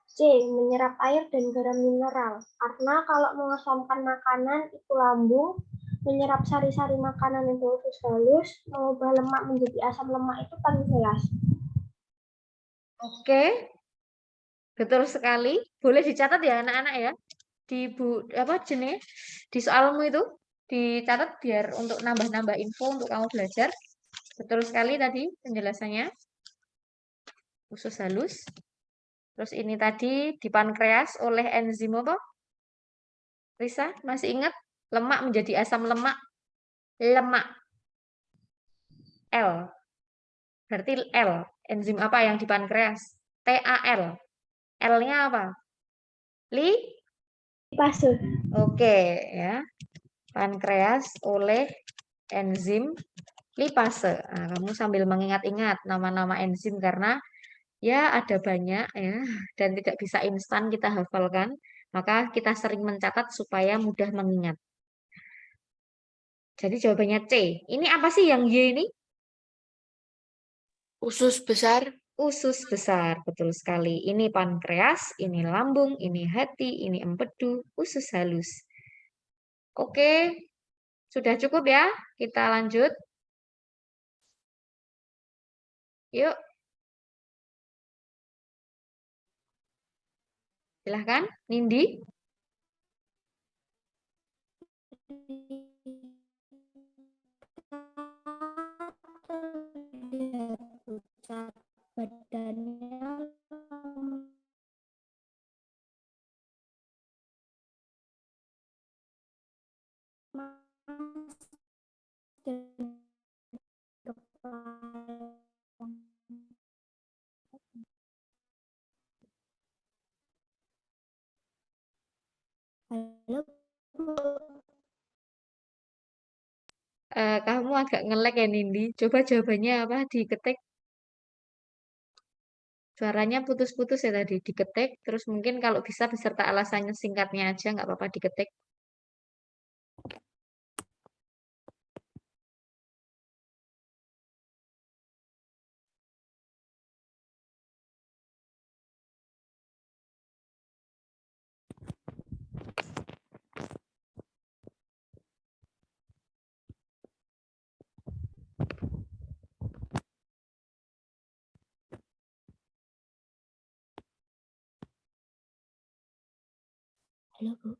Speaker 9: C. Menyerap air dan garam mineral. Karena kalau mengasamkan makanan itu lambung, menyerap sari-sari makanan itu usus halus, mengubah lemak menjadi asam lemak itu pankreas.
Speaker 1: Oke, betul sekali. Boleh dicatat ya anak-anak ya. Di apa jenis di soalmu itu dicatat biar untuk nambah-nambah info untuk kamu belajar. Betul sekali tadi penjelasannya. Usus halus. Terus ini tadi di pankreas oleh enzim apa? Risa, masih ingat? Lemak menjadi asam lemak. Lemak. L. Berarti L. Enzim apa yang di pankreas? TAL. L-nya apa?
Speaker 9: Lipase.
Speaker 1: Oke, ya. Pankreas oleh enzim lipase. Nah, kamu sambil mengingat-ingat nama-nama enzim karena ya ada banyak ya dan tidak bisa instan kita hafalkan. Maka kita sering mencatat supaya mudah mengingat. Jadi jawabannya C. Ini apa sih yang Y ini?
Speaker 4: Usus besar.
Speaker 1: Usus besar, betul sekali. Ini pankreas, ini lambung, ini hati, ini empedu, usus halus. Oke, sudah cukup ya? Kita lanjut. Yuk. Silahkan, Nindi.
Speaker 3: Badannya lemas dan kepala. Halo, Bu.
Speaker 1: Kamu agak ngelek ya, Nindi. Coba jawabannya apa? Diketik. Suaranya putus-putus ya tadi. Diketik. Terus mungkin kalau bisa beserta alasannya singkatnya aja. Nggak apa-apa diketik.
Speaker 3: Halo, Bu.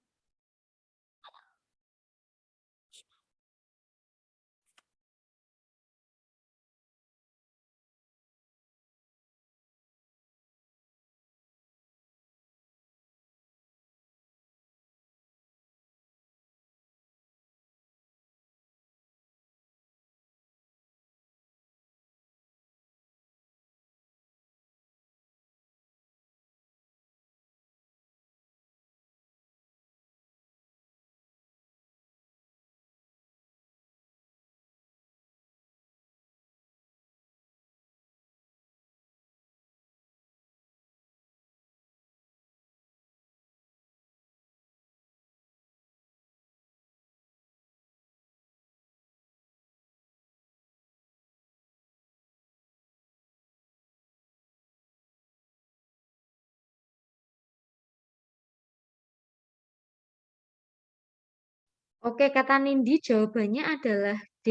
Speaker 1: Oke, kata Nindi jawabannya adalah D.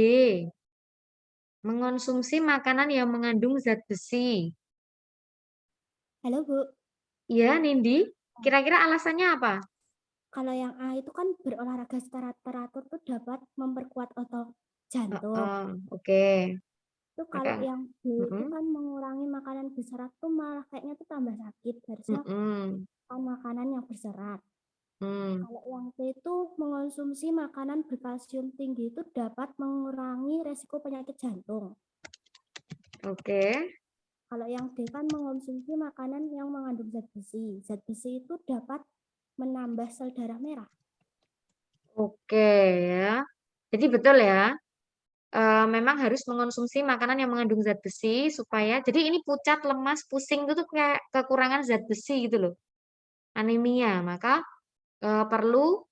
Speaker 1: Mengonsumsi makanan yang mengandung zat besi.
Speaker 3: Halo, Bu.
Speaker 1: Iya, Nindi. Kira-kira alasannya apa?
Speaker 3: Kalau yang A itu kan berolahraga secara teratur tuh dapat memperkuat otot jantung.
Speaker 1: Oke.
Speaker 3: Itu kalau
Speaker 1: Maka,
Speaker 3: yang B itu
Speaker 1: mm-mm,
Speaker 3: kan mengurangi makanan berserat tuh malah kayaknya tuh tambah sakit. Harusnya
Speaker 1: mm-mm,
Speaker 3: kan makanan yang berserat.
Speaker 1: mm.
Speaker 3: Kalau yang C itu mengonsumsi makanan berkalsium tinggi itu dapat mengurangi resiko penyakit jantung.
Speaker 1: Oke.
Speaker 3: Kalau yang D kan mengonsumsi makanan yang mengandung zat besi. Zat besi itu dapat menambah sel darah merah.
Speaker 1: Oke ya. Jadi betul ya. memang harus mengonsumsi makanan yang mengandung zat besi supaya jadi ini pucat, lemas, pusing itu tuh kayak kekurangan zat besi gitu loh. Anemia, maka perlu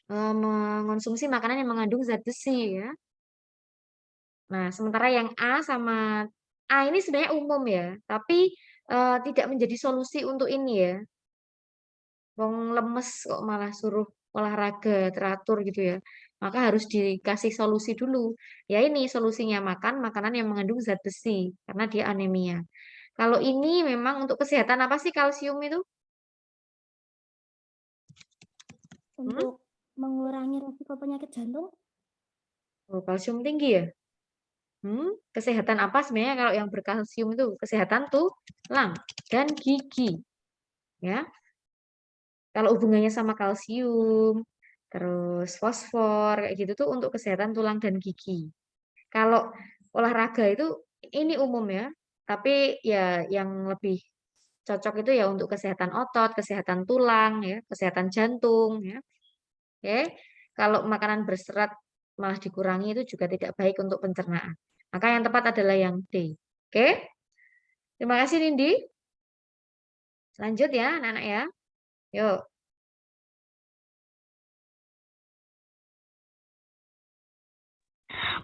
Speaker 1: mengonsumsi makanan yang mengandung zat besi ya. Nah, sementara yang A sama A ini sebenarnya umum ya, tapi tidak menjadi solusi untuk ini ya. Wong lemes kok malah suruh olahraga teratur gitu ya. Maka harus dikasih solusi dulu. Ya ini solusinya makan makanan yang mengandung zat besi karena dia anemia. Kalau ini memang untuk kesehatan apa sih kalsium itu?
Speaker 10: Untuk mengurangi risiko penyakit jantung.
Speaker 1: Oh, kalsium tinggi ya? Kesehatan apa sebenarnya kalau yang berkalsium itu? Kesehatan tulang dan gigi. Ya. Kalau hubungannya sama kalsium, terus fosfor, kayak gitu tuh untuk kesehatan tulang dan gigi. Kalau olahraga itu ini umum ya, tapi ya yang lebih cocok itu ya untuk kesehatan otot, kesehatan tulang, ya, kesehatan jantung, ya. Oke, kalau makanan berserat malah dikurangi itu juga tidak baik untuk pencernaan. Maka yang tepat adalah yang D. Oke, terima kasih Nindi. Lanjut ya anak-anak ya. Yuk.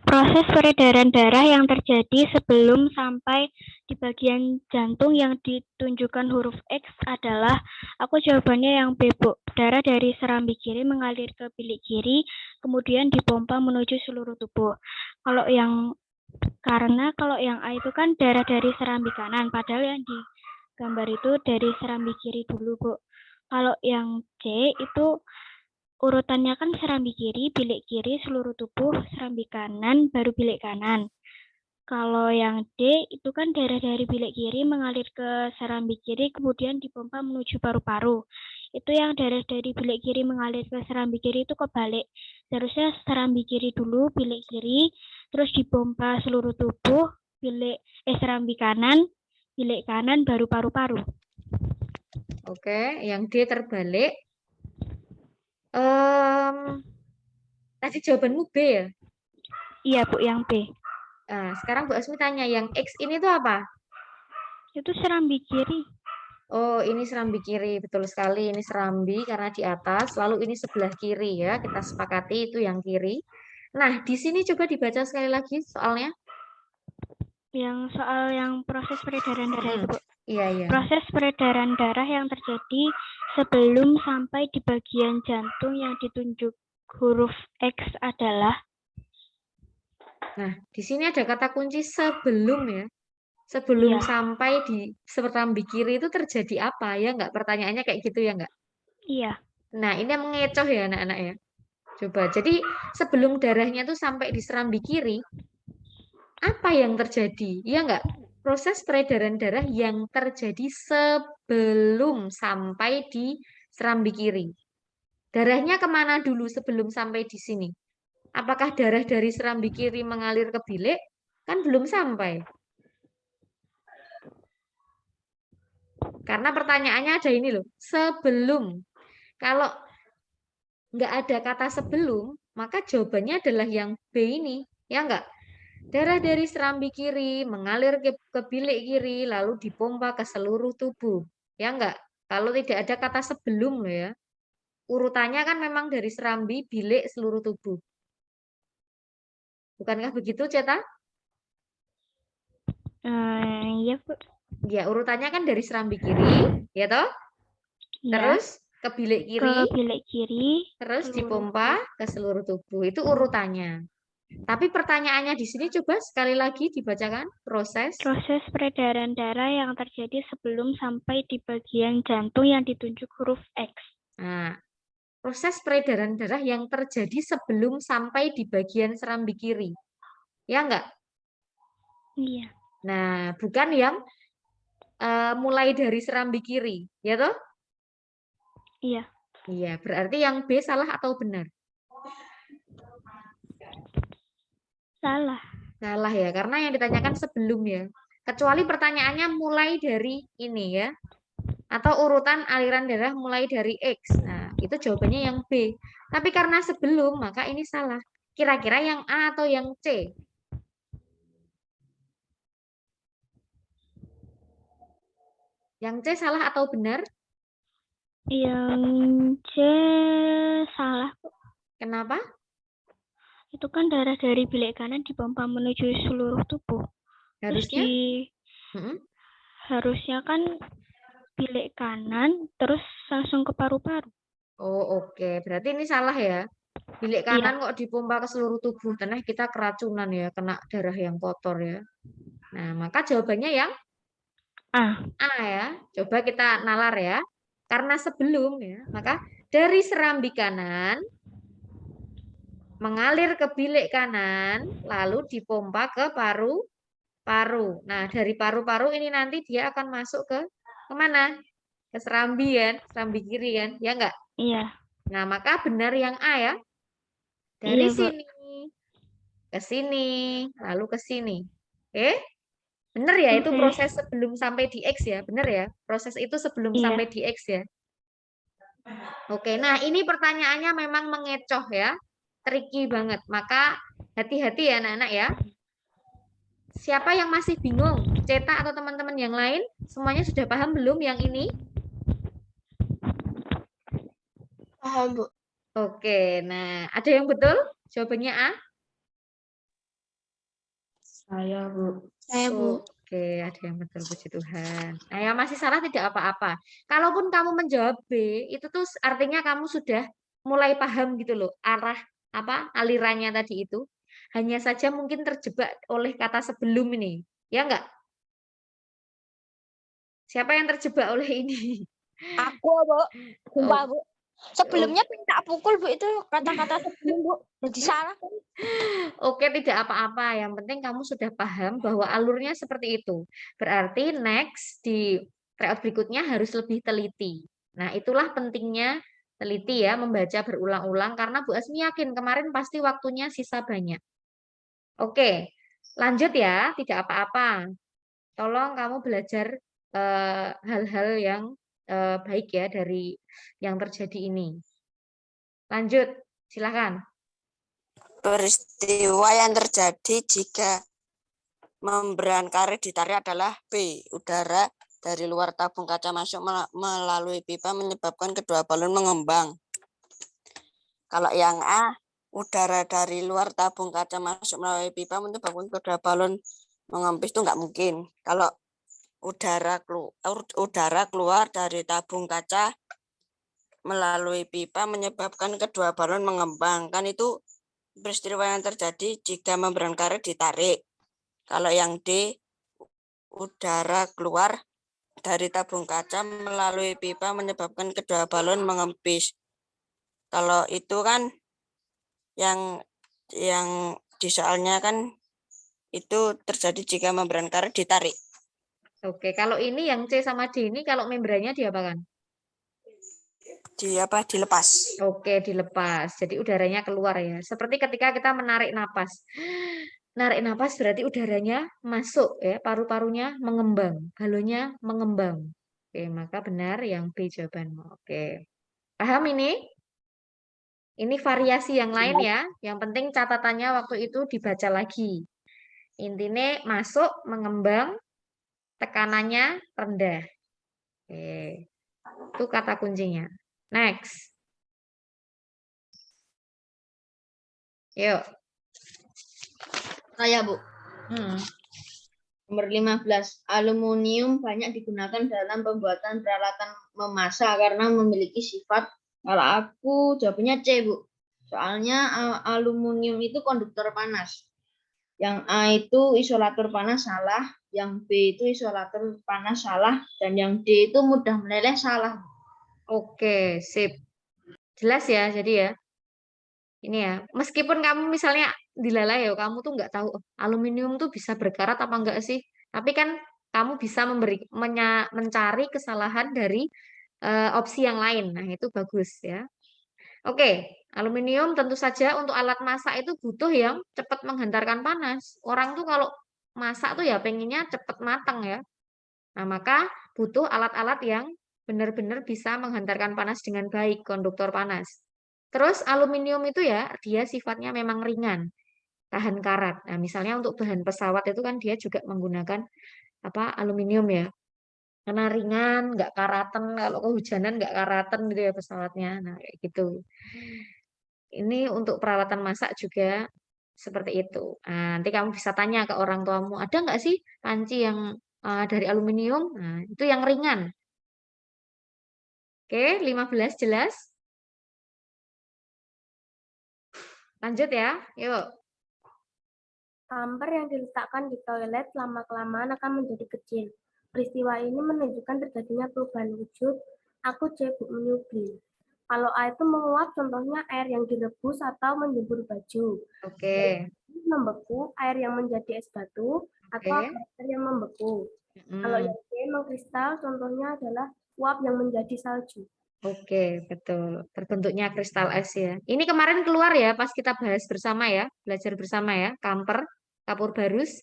Speaker 10: Proses peredaran darah yang terjadi sebelum sampai di bagian jantung yang ditunjukkan huruf X adalah, aku jawabannya yang B, Bu. Darah dari serambi kiri mengalir ke bilik kiri, kemudian dipompa menuju seluruh tubuh. Karena kalau yang A itu kan darah dari serambi kanan, padahal yang di gambar itu dari serambi kiri dulu, Bu. Kalau yang C itu urutannya kan serambi kiri, bilik kiri, seluruh tubuh, serambi kanan, baru bilik kanan. Kalau yang D itu kan darah dari bilik kiri mengalir ke serambi kiri, kemudian dipompa menuju paru-paru. Itu yang darah dari bilik kiri mengalir ke serambi kiri itu kebalik. Seharusnya serambi kiri dulu, bilik kiri, terus dipompa seluruh tubuh, serambi kanan, bilik kanan, baru paru-paru.
Speaker 1: Oke, yang D terbalik. Tadi jawabanmu B ya?
Speaker 10: Iya, Bu, yang B.
Speaker 1: Nah, sekarang Bu Asmi tanya, yang X ini tuh apa?
Speaker 10: Itu serambi kiri.
Speaker 1: Oh, ini serambi kiri, betul sekali. Ini serambi karena di atas, lalu ini sebelah kiri ya. Kita sepakati itu yang kiri. Nah, di sini coba dibaca sekali lagi soalnya.
Speaker 10: Yang soal yang proses peredaran darah itu, Bu.
Speaker 1: Iya, iya.
Speaker 10: Proses peredaran darah yang terjadi sebelum sampai di bagian jantung yang ditunjuk huruf X adalah.
Speaker 1: Nah, di sini ada kata kunci sebelum ya. Sebelum sampai di serambi kiri itu terjadi apa ya? Enggak, pertanyaannya kayak gitu ya enggak?
Speaker 10: Iya.
Speaker 1: Nah, ini yang mengecoh ya anak-anak ya. Coba, jadi sebelum darahnya tuh sampai di serambi kiri, apa yang terjadi? Ya enggak? Proses peredaran darah yang terjadi sebelum sampai di serambi kiri. Darahnya kemana dulu sebelum sampai di sini? Apakah darah dari serambi kiri mengalir ke bilik? Kan belum sampai. Karena pertanyaannya ada ini loh, sebelum. Kalau nggak ada kata sebelum, maka jawabannya adalah yang B ini, ya enggak? Darah dari serambi kiri mengalir ke bilik kiri, lalu dipompa ke seluruh tubuh. Ya enggak? Kalau tidak ada kata sebelum loh ya. Urutannya kan memang dari serambi, bilik, seluruh tubuh. Bukankah begitu, Ceta?
Speaker 10: Iya, Bu.
Speaker 1: Ya, urutannya kan dari serambi kiri, ya toh?
Speaker 10: Ya.
Speaker 1: Terus ke bilik kiri.
Speaker 10: Ke bilik kiri.
Speaker 1: Terus dipompa ke seluruh tubuh. Itu urutannya. Tapi pertanyaannya di sini coba sekali lagi dibacakan. Proses
Speaker 10: Peredaran darah yang terjadi sebelum sampai di bagian jantung yang ditunjuk huruf X.
Speaker 1: Nah, proses peredaran darah yang terjadi sebelum sampai di bagian serambi kiri. Ya enggak?
Speaker 10: Iya.
Speaker 1: Nah, bukan yang mulai dari serambi kiri, ya toh?
Speaker 10: Iya.
Speaker 1: Iya, berarti yang B salah atau benar?
Speaker 10: Salah.
Speaker 1: Salah ya, karena yang ditanyakan sebelum ya. Kecuali pertanyaannya mulai dari ini ya. Atau urutan aliran darah mulai dari X. Nah, itu jawabannya yang B. Tapi karena sebelum, maka ini salah. Kira-kira yang A atau yang C? Yang C salah atau benar?
Speaker 10: Yang C salah.
Speaker 1: Kenapa?
Speaker 10: Itu kan darah dari bilik kanan dipompa menuju seluruh tubuh. Terus
Speaker 1: Harusnya? Mm-mm.
Speaker 10: harusnya kan bilik kanan terus langsung ke paru-paru.
Speaker 1: Oh, oke. Berarti ini salah ya. Bilik kanan kok dipompa ke seluruh tubuh. Karena kita keracunan ya, kena darah yang kotor ya. Nah, maka jawabannya yang
Speaker 10: A.
Speaker 1: A ya. Coba kita nalar ya. Karena sebelum ya, maka dari serambi kanan mengalir ke bilik kanan, lalu dipompa ke paru-paru. Nah, dari paru-paru ini nanti dia akan masuk ke kemana? Ke serambi kan, serambi kiri kan, ya enggak?
Speaker 10: Iya.
Speaker 1: Nah, maka benar yang A ya. Dari
Speaker 10: Iya, Bu.
Speaker 1: sini, lalu ke sini. Benar ya, itu
Speaker 10: Oke.
Speaker 1: proses sebelum sampai di X ya, benar ya? Proses itu sebelum
Speaker 10: Iya.
Speaker 1: sampai di X ya. Oke, nah ini pertanyaannya memang mengecoh ya, tricky banget. Maka hati-hati ya anak-anak ya. Siapa yang masih bingung? Cetak atau teman-teman yang lain? Semuanya sudah paham belum yang ini?
Speaker 8: Paham, Bu.
Speaker 1: Oke, nah ada yang betul? Jawabannya A?
Speaker 6: Saya, Bu.
Speaker 2: Saya, Bu.
Speaker 1: Oke, ada yang betul, puji Tuhan. Nah, yang masih salah tidak apa-apa. Kalaupun kamu menjawab B, itu tuh artinya kamu sudah mulai paham gitu loh, arah alirannya tadi itu. Hanya saja mungkin terjebak oleh kata sebelum ini. Ya enggak? Siapa yang terjebak oleh ini?
Speaker 2: Aku, Bu. Sumpah, Bu. Sebelumnya minta pukul, Bu, itu kata-kata sebelum, Bu. Jadi salah.
Speaker 1: Oke, tidak apa-apa. Yang penting kamu sudah paham bahwa alurnya seperti itu. Berarti next di tryout berikutnya harus lebih teliti. Nah, itulah pentingnya teliti ya, membaca berulang-ulang karena Bu Asmi yakin kemarin pasti waktunya sisa banyak. Oke, lanjut ya, tidak apa-apa. Tolong kamu belajar hal-hal yang baik ya dari yang terjadi ini. Lanjut, silakan.
Speaker 4: Peristiwa yang terjadi jika membran karet ditarik adalah B. Udara dari luar tabung kaca masuk melalui pipa menyebabkan kedua balon mengembang. Kalau yang A, udara dari luar tabung kaca masuk melalui pipa menyebabkan kedua balon mengempis, itu nggak mungkin. Kalau udara keluar dari tabung kaca melalui pipa menyebabkan kedua balon mengembang, kan itu peristiwa yang terjadi jika membran karet ditarik. Kalau yang D, udara keluar dari tabung kaca melalui pipa menyebabkan kedua balon mengempis. Kalau itu kan yang di soalnya kan itu terjadi jika membran karet ditarik.
Speaker 1: Oke, kalau ini yang C sama D ini kalau membrannya diapakan?
Speaker 4: Dilepas.
Speaker 1: Oke, dilepas. Jadi udaranya keluar ya. Seperti ketika kita menarik napas. Narik napas berarti udaranya masuk ya, paru-parunya mengembang, balonnya mengembang. Oke, maka benar yang B jawabanmu. Oke. Paham ini? Ini variasi yang lain ya. Yang penting catatannya waktu itu dibaca lagi. Intinya masuk, mengembang, tekanannya rendah. Oke. Itu kata kuncinya. Next. Yuk.
Speaker 11: Saya, Bu. Nomor 15. Aluminium banyak digunakan dalam pembuatan peralatan memasak karena memiliki sifat. Kalau aku jawabnya C, Bu. Soalnya aluminium itu konduktor panas. Yang A itu isolator panas salah, yang B itu isolator panas salah, dan yang D itu mudah meleleh salah.
Speaker 1: Oke, sip. Jelas ya, jadi ya. Ini ya, meskipun kamu misalnya dilalai ya, kamu tuh nggak tahu aluminium tuh bisa berkarat apa enggak sih. Tapi kan kamu bisa mencari kesalahan dari opsi yang lain. Nah, itu bagus ya. Oke, aluminium tentu saja untuk alat masak itu butuh yang cepat menghantarkan panas. Orang tuh kalau masak tuh ya pengennya cepat matang ya. Nah, maka butuh alat-alat yang benar-benar bisa menghantarkan panas dengan baik, konduktor panas. Terus aluminium itu ya, dia sifatnya memang ringan, tahan karat. Nah, misalnya untuk bahan pesawat itu kan dia juga menggunakan apa aluminium ya. Karena ringan, nggak karatan, kalau kehujanan nggak karatan gitu ya pesawatnya. Nah, kayak gitu. Ini untuk peralatan masak juga seperti itu. Nah, nanti kamu bisa tanya ke orang tuamu, ada nggak sih panci yang dari aluminium? Nah, itu yang ringan. Oke, 15 jelas? Lanjut ya, yuk.
Speaker 12: Kamper yang diletakkan di toilet lama-kelamaan akan menjadi kecil. Peristiwa ini menunjukkan terjadinya perubahan wujud. Aku C, Bu, menyublim. Kalau air itu menguap, contohnya air yang direbus atau menjemur baju.
Speaker 1: Oke.
Speaker 12: Membeku, air yang menjadi es batu, atau air yang membeku. Kalau yang C, mengkristal, contohnya adalah uap yang menjadi salju.
Speaker 1: Oke, betul. Terbentuknya kristal es ya. Ini kemarin keluar ya, pas kita bahas bersama ya, belajar bersama ya, kamper, kapur barus,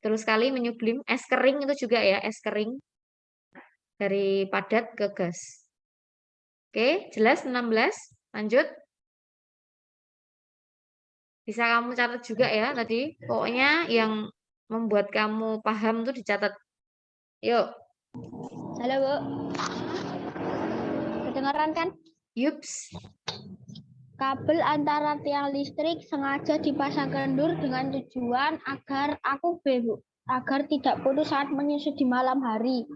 Speaker 1: terus kali menyublim, es kering itu juga ya, es kering dari padat ke gas. Oke, jelas 16. Lanjut. Bisa kamu catat juga ya tadi. Pokoknya yang membuat kamu paham tuh dicatat. Yuk.
Speaker 13: Halo, Bu. Kedengaran kan?
Speaker 1: Yups.
Speaker 13: Kabel antara tiang listrik sengaja dipasang kendur dengan tujuan agar agar tidak putus saat menyusut di malam hari.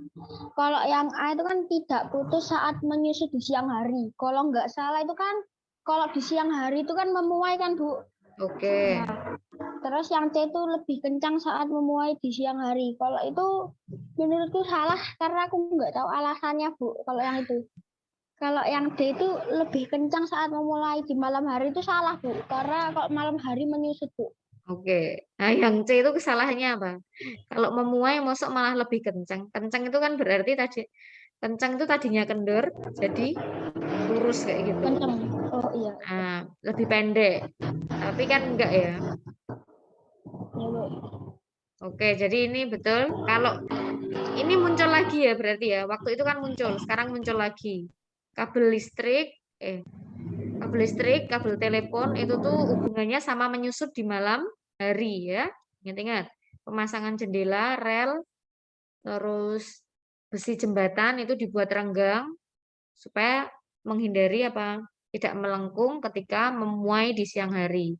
Speaker 13: Kalau yang A itu kan tidak putus saat menyusut di siang hari. Kalau nggak salah itu kan kalau di siang hari itu kan memuai kan, Bu.
Speaker 1: Oke.
Speaker 13: Nah, terus yang C itu lebih kencang saat memuai di siang hari. Kalau itu menurutku salah karena aku nggak tahu alasannya, Bu. Kalau yang itu. Kalau yang D itu lebih kencang saat memulai di malam hari itu salah, Bu. Karena kalau malam hari menyusut, Bu.
Speaker 1: Oke. Nah, yang C itu kesalahannya apa? Kalau memuai masuk malah lebih kencang. Kencang itu kan berarti tadi kencang itu tadinya kendur, jadi lurus kayak gitu.
Speaker 13: Kencang. Oh iya.
Speaker 1: Nah, lebih pendek. Tapi kan enggak ya.
Speaker 13: Ya, Bu.
Speaker 1: Oke, jadi ini betul. Kalau ini muncul lagi ya berarti ya. Waktu itu kan muncul, sekarang muncul lagi. Kabel listrik, kabel telepon itu tuh hubungannya sama menyusut di malam hari ya. Ingat-ingat, pemasangan jendela, rel, terus besi jembatan itu dibuat renggang supaya menghindari apa? Tidak melengkung ketika memuai di siang hari.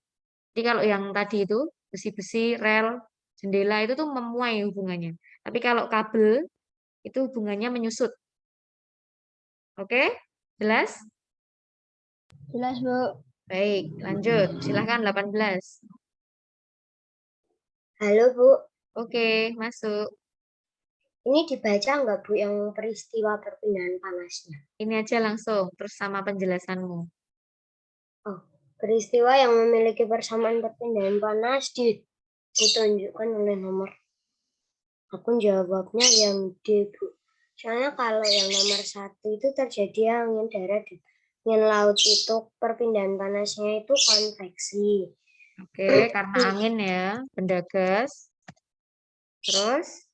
Speaker 1: Jadi kalau yang tadi itu besi-besi, rel, jendela itu tuh memuai hubungannya. Tapi kalau kabel itu hubungannya menyusut. Oke? Jelas?
Speaker 13: Jelas, Bu.
Speaker 1: Baik, lanjut. Silahkan 18.
Speaker 2: Halo, Bu.
Speaker 1: Oke, masuk.
Speaker 2: Ini dibaca nggak, Bu, yang peristiwa perpindahan panasnya?
Speaker 1: Ini aja langsung, terus sama penjelasanmu.
Speaker 2: Oh, peristiwa yang memiliki persamaan perpindahan panas ditunjukkan oleh nomor. Aku jawabnya yang D, Bu. Soalnya kalau yang nomor 1 itu terjadi angin darat di angin laut itu perpindahan panasnya itu konveksi.
Speaker 1: Oke, karena angin ya, benda gas.
Speaker 2: Terus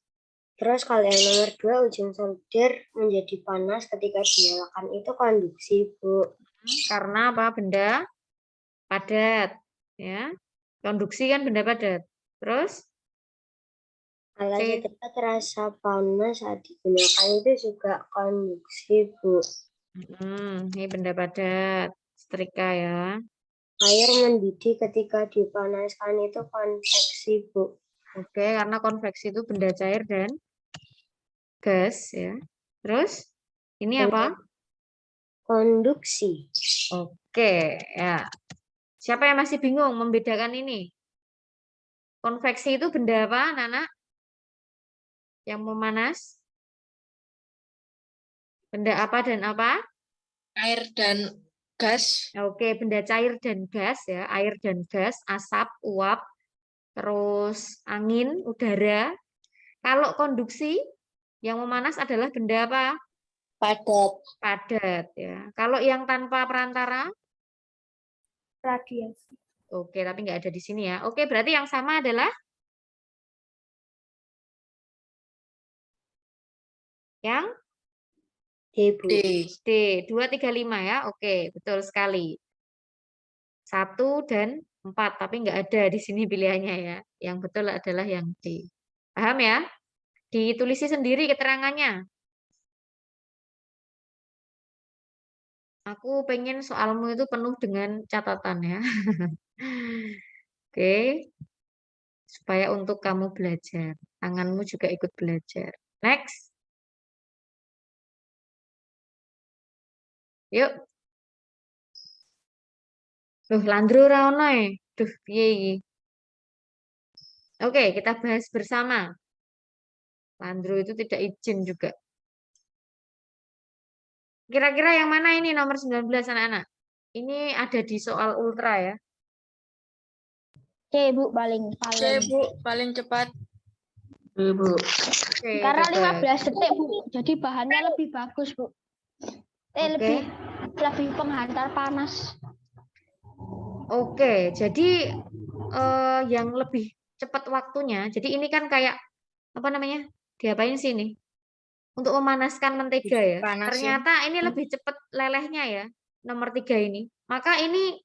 Speaker 2: kalau yang nomor 2 ujung solder menjadi panas ketika dinyalakan itu konduksi, Bu.
Speaker 1: Karena apa? Benda padat, ya. Konduksi kan benda padat. Terus?
Speaker 2: Kalau ketika terasa panas saat digunakan itu juga konduksi, Bu.
Speaker 1: Ini benda padat, setrika ya.
Speaker 2: Air mendidih ketika dipanaskan itu konveksi, Bu.
Speaker 1: Oke, karena konveksi itu benda cair dan gas ya. Terus? Ini apa?
Speaker 2: Konduksi.
Speaker 1: Oke, ya. Siapa yang masih bingung membedakan ini? Konveksi itu benda apa, Nana? Yang memanas? Benda apa dan apa?
Speaker 14: Air dan gas.
Speaker 1: Oke, benda cair dan gas ya. Air dan gas, asap, uap, terus angin, udara. Kalau konduksi, yang memanas adalah benda apa?
Speaker 14: Padat.
Speaker 1: Padat ya. Kalau yang tanpa perantara?
Speaker 12: Radiasi.
Speaker 1: Oke, tapi nggak ada di sini ya. Oke, berarti yang sama adalah? Yang?
Speaker 2: D, Bu.
Speaker 1: D. 2, 3, 5 ya. Oke, betul sekali. 1 dan 4, tapi nggak ada di sini pilihannya ya. Yang betul adalah yang D. Paham ya? Ditulisi sendiri keterangannya. Aku pengen soalmu itu penuh dengan catatan ya. Oke, supaya untuk kamu belajar. Tanganmu juga ikut belajar. Next. Yuk. Loh, Landro ora ono e. Duh, piye iki? Oke, kita bahas bersama. Landro itu tidak izin juga. Kira-kira yang mana ini nomor 19 anak-anak? Ini ada di soal ultra ya.
Speaker 13: C, Bu, paling
Speaker 14: C, Bu, paling cepat.
Speaker 6: Bu.
Speaker 1: Oke,
Speaker 13: Karena
Speaker 1: dapat.
Speaker 13: 15 detik, Bu. Jadi bahannya lebih bagus, Bu.
Speaker 1: Oke.
Speaker 13: Lebih penghantar panas.
Speaker 1: Oke, jadi yang lebih cepat waktunya. Jadi ini kan kayak apa namanya? Diapain sih ini? Untuk memanaskan mentega ya.
Speaker 14: Panasin.
Speaker 1: Ternyata ini lebih cepat lelehnya ya. Nomor 3 ini. Maka ini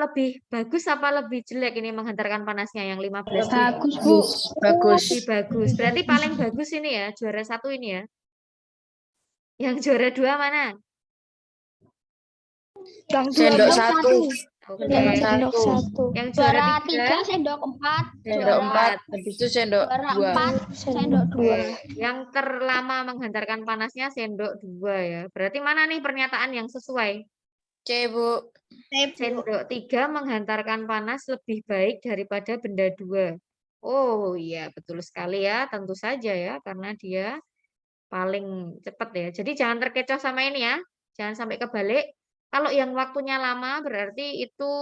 Speaker 1: lebih bagus apa lebih jelek ini menghantarkan panasnya yang 15 ini?
Speaker 13: Bagus, Bu.
Speaker 14: Bagus.
Speaker 1: Lebih bagus. Berarti paling bagus ini ya, juara 1 ini ya. Yang juara 2 mana?
Speaker 13: Yang
Speaker 14: Sendok 1.
Speaker 1: Oke.
Speaker 10: Sendok 1.
Speaker 1: Yang juara
Speaker 13: Juara
Speaker 1: 3,
Speaker 13: 3 sendok 4.
Speaker 14: Sendok 4. Habis itu sendok
Speaker 13: Juara
Speaker 14: 2.
Speaker 13: 4 sendok 2.
Speaker 1: Yang terlama menghantarkan panasnya sendok 2 ya. Berarti mana nih pernyataan yang sesuai?
Speaker 14: C, Bu.
Speaker 1: Sendok 3 menghantarkan panas lebih baik daripada benda 2. Oh iya, betul sekali ya. Tentu saja ya, karena dia paling cepat ya. Jadi jangan terkecoh sama ini ya. Jangan sampai kebalik. Kalau yang waktunya lama berarti itu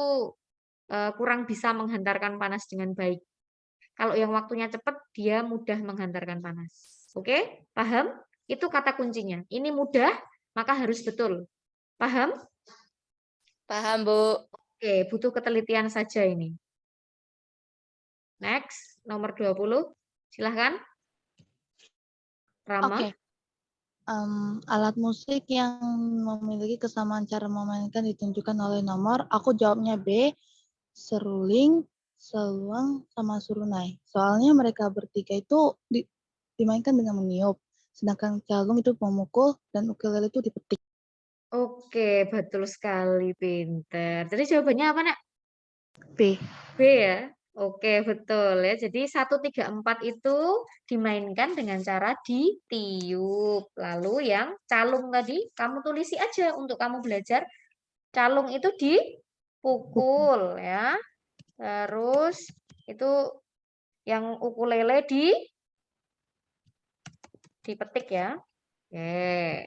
Speaker 1: kurang bisa menghantarkan panas dengan baik. Kalau yang waktunya cepat, dia mudah menghantarkan panas. Oke, paham? Itu kata kuncinya. Ini mudah, maka harus betul. Paham?
Speaker 14: Paham, Bu.
Speaker 1: Oke, butuh ketelitian saja ini. Next, nomor 20. Silahkan. Rama.
Speaker 15: Oke. Alat musik yang memiliki kesamaan cara memainkan ditunjukkan oleh nomor. Aku jawabnya B, seruling, seluang, sama surunai. Soalnya mereka bertiga itu dimainkan dengan meniup. Sedangkan calung itu memukul dan ukulele itu dipetik.
Speaker 1: Oke, betul sekali, pinter. Jadi jawabannya apa, Nak?
Speaker 15: B.
Speaker 1: B ya. Oke, betul ya. Jadi 1, 3, 4 itu dimainkan dengan cara ditiup. Lalu yang calung tadi kamu tulisi aja untuk kamu belajar. Calung itu dipukul ya. Terus itu yang ukulele dipetik ya. Oke.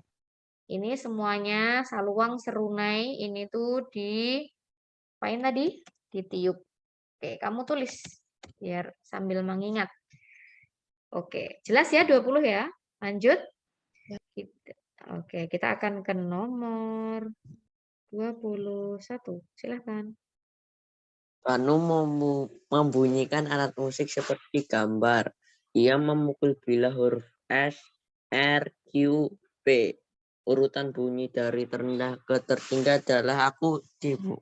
Speaker 1: Ini semuanya saluang, serunai, ini tuh apain tadi? Ditiup. Oke, kamu tulis biar sambil mengingat. Oke, jelas ya 20 ya. Lanjut. Oke, kita akan ke nomor 21. Silahkan.
Speaker 16: Banu membunyikan alat musik seperti gambar. Ia memukul bilah huruf S, R, Q, B. Urutan bunyi dari terendah ke tertinggi adalah aku D, Bu.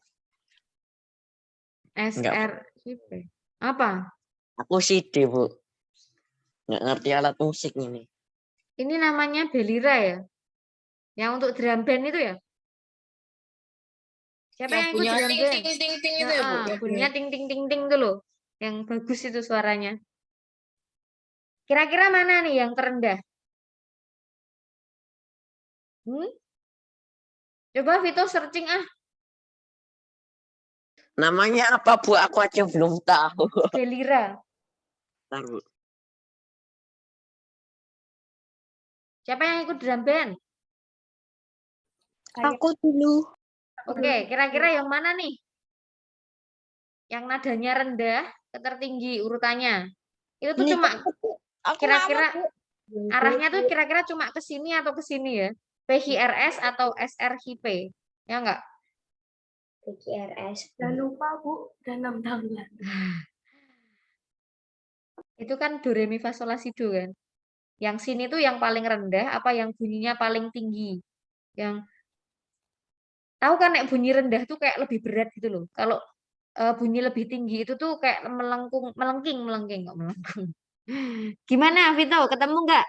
Speaker 1: S, R, Q, B. Apa?
Speaker 16: Aku sih D, Bu. Nggak ngerti alat musik ini.
Speaker 1: Ini namanya belira ya? Yang untuk drum band itu ya? Siapa yang ikut
Speaker 14: bunyinya
Speaker 1: drum
Speaker 14: ting,
Speaker 1: band?
Speaker 14: ting, ting, ting itu ya, Bu?
Speaker 1: Bunyinya ting ting ting ting itu loh. Yang bagus itu suaranya. Kira-kira mana nih yang terendah? Coba Vito searching ah.
Speaker 16: Namanya apa, Bu? Aku aja belum tahu.
Speaker 1: Belira.
Speaker 16: Tahu.
Speaker 1: Siapa yang ikut drum band?
Speaker 15: Aku dulu.
Speaker 1: Oke, kira-kira yang mana nih? Yang nadanya rendah ke tertinggi urutannya. Itu tuh cuma kira-kira arahnya tuh kira-kira cuma ke sini atau ke sini ya? PHRS atau SRHP? Ya enggak?
Speaker 2: PHRS.
Speaker 12: Jangan lupa, Bu, udah 6 tahun lagi.
Speaker 1: Itu kan do re mi fa sol la si do kan? Yang sini tuh yang paling rendah apa yang bunyinya paling tinggi? Yang tahu kan nek bunyi rendah tuh kayak lebih berat gitu loh. Kalau bunyi lebih tinggi itu tuh kayak melengking kok melengkung. Gimana Vito? Ketemu nggak?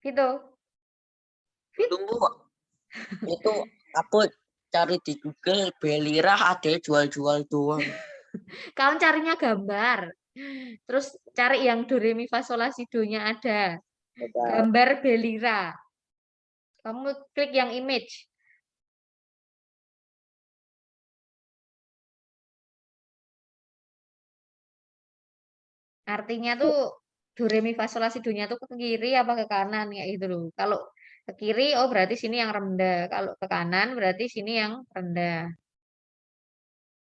Speaker 1: Vito?
Speaker 16: Tunggu kok. Itu aku cari di Google Belira ada jual-jual doang.
Speaker 1: Kamu carinya gambar. Terus cari yang do re mi fa sol la si do-nya ada. Gambar Belira. Kamu klik yang image. Artinya tuh do re mi fa sol la si do-nya tuh ke kiri apa ke kanan kayak gitu loh. Kalau ke kiri oh berarti sini yang rendah. Kalau ke kanan berarti sini yang rendah.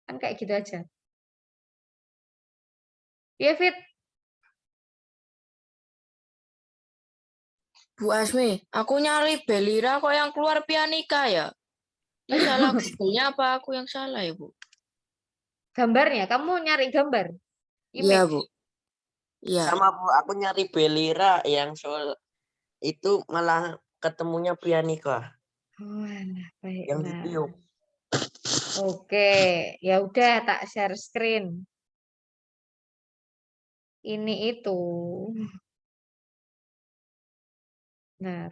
Speaker 1: Kan kayak gitu aja. Iya, Fit.
Speaker 14: Bu Asmi, aku nyari Belira kok yang keluar Pianika ya? Ini salah Google-nya apa aku yang salah ya, Bu?
Speaker 1: Gambarnya, kamu nyari gambar?
Speaker 14: Iya,
Speaker 1: Image?
Speaker 14: Bu. Iya.
Speaker 16: Sama Bu, aku nyari Belira yang soal itu malah ketemunya Pianika.
Speaker 1: Walah,
Speaker 16: Yang di
Speaker 1: baiklah.
Speaker 16: tiup.
Speaker 1: Oke, ya udah tak share screen. Ini itu. Nah,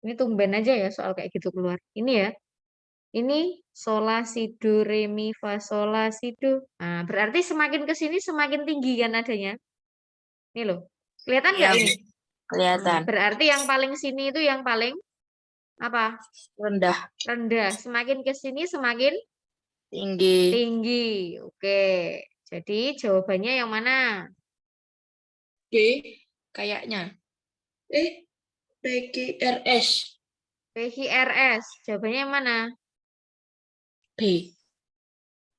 Speaker 1: ini tumben aja ya soal kayak gitu keluar. Ini ya. Ini sol la si do re mi fa sol la si do. Nah, berarti semakin ke sini semakin tinggi kan adanya. Ini loh. Kelihatan
Speaker 14: Iya,
Speaker 1: nggak
Speaker 14: Bu.
Speaker 1: ini?
Speaker 14: Kelihatan.
Speaker 1: Nah, berarti yang paling sini itu yang paling apa?
Speaker 14: Rendah.
Speaker 1: Rendah. Semakin ke sini semakin
Speaker 14: Tinggi.
Speaker 1: tinggi. Oke. Jadi jawabannya yang mana?
Speaker 14: D kayaknya. PQRS.
Speaker 1: PQRS. Jawabannya yang mana?
Speaker 14: B.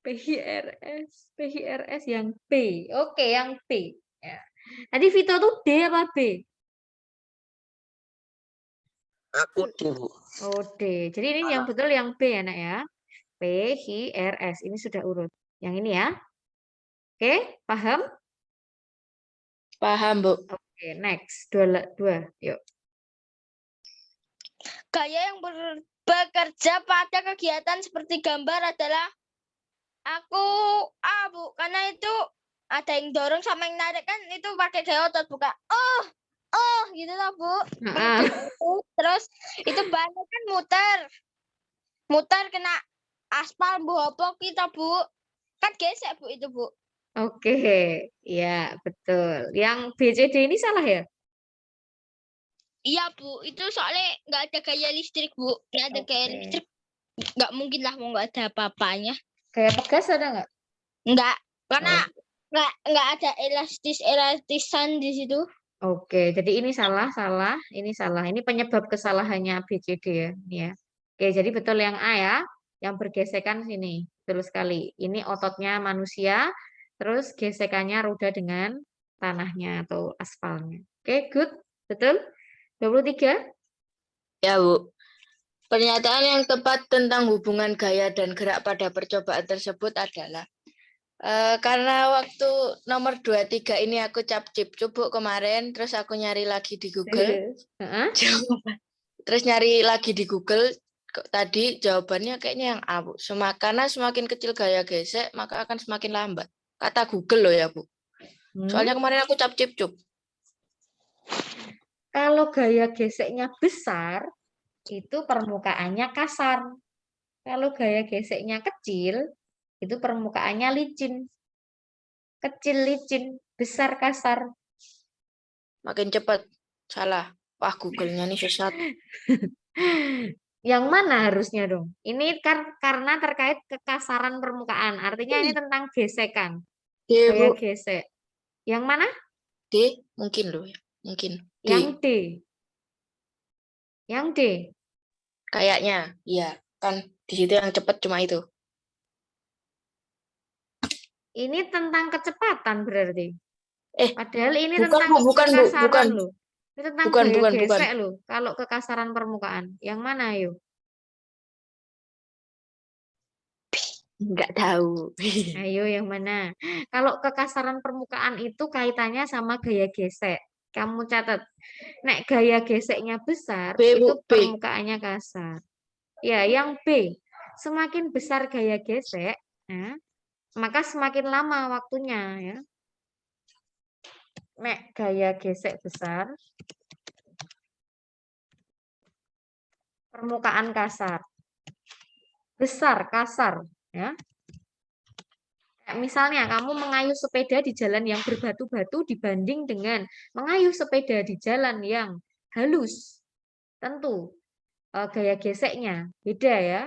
Speaker 1: PQRS. PQRS yang B. Oke, yang B. Ya. Tadi Vito tuh D apa B?
Speaker 16: Aku D, Bu.
Speaker 1: Oh, D. Jadi ini yang betul yang B ya, Nak ya. PQRS. Ini sudah urut. Yang ini ya. Oke, paham?
Speaker 14: Paham, Bu.
Speaker 1: Oke, next. Dua. Yuk.
Speaker 13: Gaya yang bekerja pada kegiatan seperti gambar adalah aku A, Bu. Karena itu ada yang dorong sama yang narik kan itu pakai gaya otot buka. Oh, gitu lah, Bu. Terus itu bannya kan muter kena aspal Bu apa kita, Bu. Kan gesek, Bu, itu, Bu.
Speaker 1: Oke, ya betul. Yang BCD ini salah ya?
Speaker 13: Iya, Bu. Itu soalnya nggak ada gaya listrik, Bu. Nggak ada gaya listrik. Nggak mungkin lah mau nggak ada apa-apanya.
Speaker 1: Gaya tegas ada nggak?
Speaker 13: Nggak. Karena nggak ada elastisan di situ.
Speaker 1: Oke, jadi ini salah. Ini salah. Ini penyebab kesalahannya BCD ya. Ini ya. Oke, jadi betul yang A ya. Yang bergesekan sini. Betul sekali. Ini ototnya manusia. Terus gesekannya roda dengan tanahnya atau aspalnya. Oke, good. Betul? 23?
Speaker 14: Ya, Bu. Pernyataan yang tepat tentang hubungan gaya dan gerak pada percobaan tersebut adalah karena waktu nomor 23 ini aku cap-cip Bu kemarin, terus aku nyari lagi di Google. Terus nyari lagi di Google, tadi jawabannya kayaknya yang A, Bu. Karena semakin kecil gaya gesek, maka akan semakin lambat. Kata Google loh ya, Bu. Soalnya kemarin aku cap-cip.
Speaker 1: Kalau gaya geseknya besar, itu permukaannya kasar. Kalau gaya geseknya kecil, itu permukaannya licin. Kecil licin, besar kasar.
Speaker 14: Makin cepat. Salah. Wah, Google-nya nih sesat.
Speaker 1: Yang mana harusnya dong? Ini kan karena terkait kekasaran permukaan. Artinya ini tentang gesekan.
Speaker 14: D,
Speaker 1: Gaya
Speaker 14: Bu.
Speaker 1: gesek. Yang mana?
Speaker 14: D, mungkin loh ya. Mungkin. D.
Speaker 1: Yang D. Yang D.
Speaker 14: Kayaknya, iya. Kan di situ yang cepat cuma itu.
Speaker 1: Ini tentang kecepatan berarti. Padahal ini
Speaker 14: bukan,
Speaker 1: tentang
Speaker 14: Bu, bukan, Bu,
Speaker 1: kekasaran
Speaker 14: bukan.
Speaker 1: loh. Ini tentang
Speaker 14: Bukan,
Speaker 1: gaya
Speaker 14: bukan.
Speaker 1: gesek loh. Kalau kekasaran permukaan. Yang mana yuk?
Speaker 14: Nggak tahu.
Speaker 1: Ayo yang mana? Kalau kekasaran permukaan itu kaitannya sama gaya gesek. Kamu catat. Nek gaya geseknya besar,
Speaker 14: B,
Speaker 1: itu
Speaker 14: Bu, B.
Speaker 1: permukaannya kasar. Ya, yang B. Semakin besar gaya gesek, ya, maka semakin lama waktunya. Ya. Nek gaya gesek besar, permukaan kasar. Besar, kasar. Ya. Kayak misalnya kamu mengayuh sepeda di jalan yang berbatu-batu dibanding dengan mengayuh sepeda di jalan yang halus. Tentu gaya geseknya beda ya.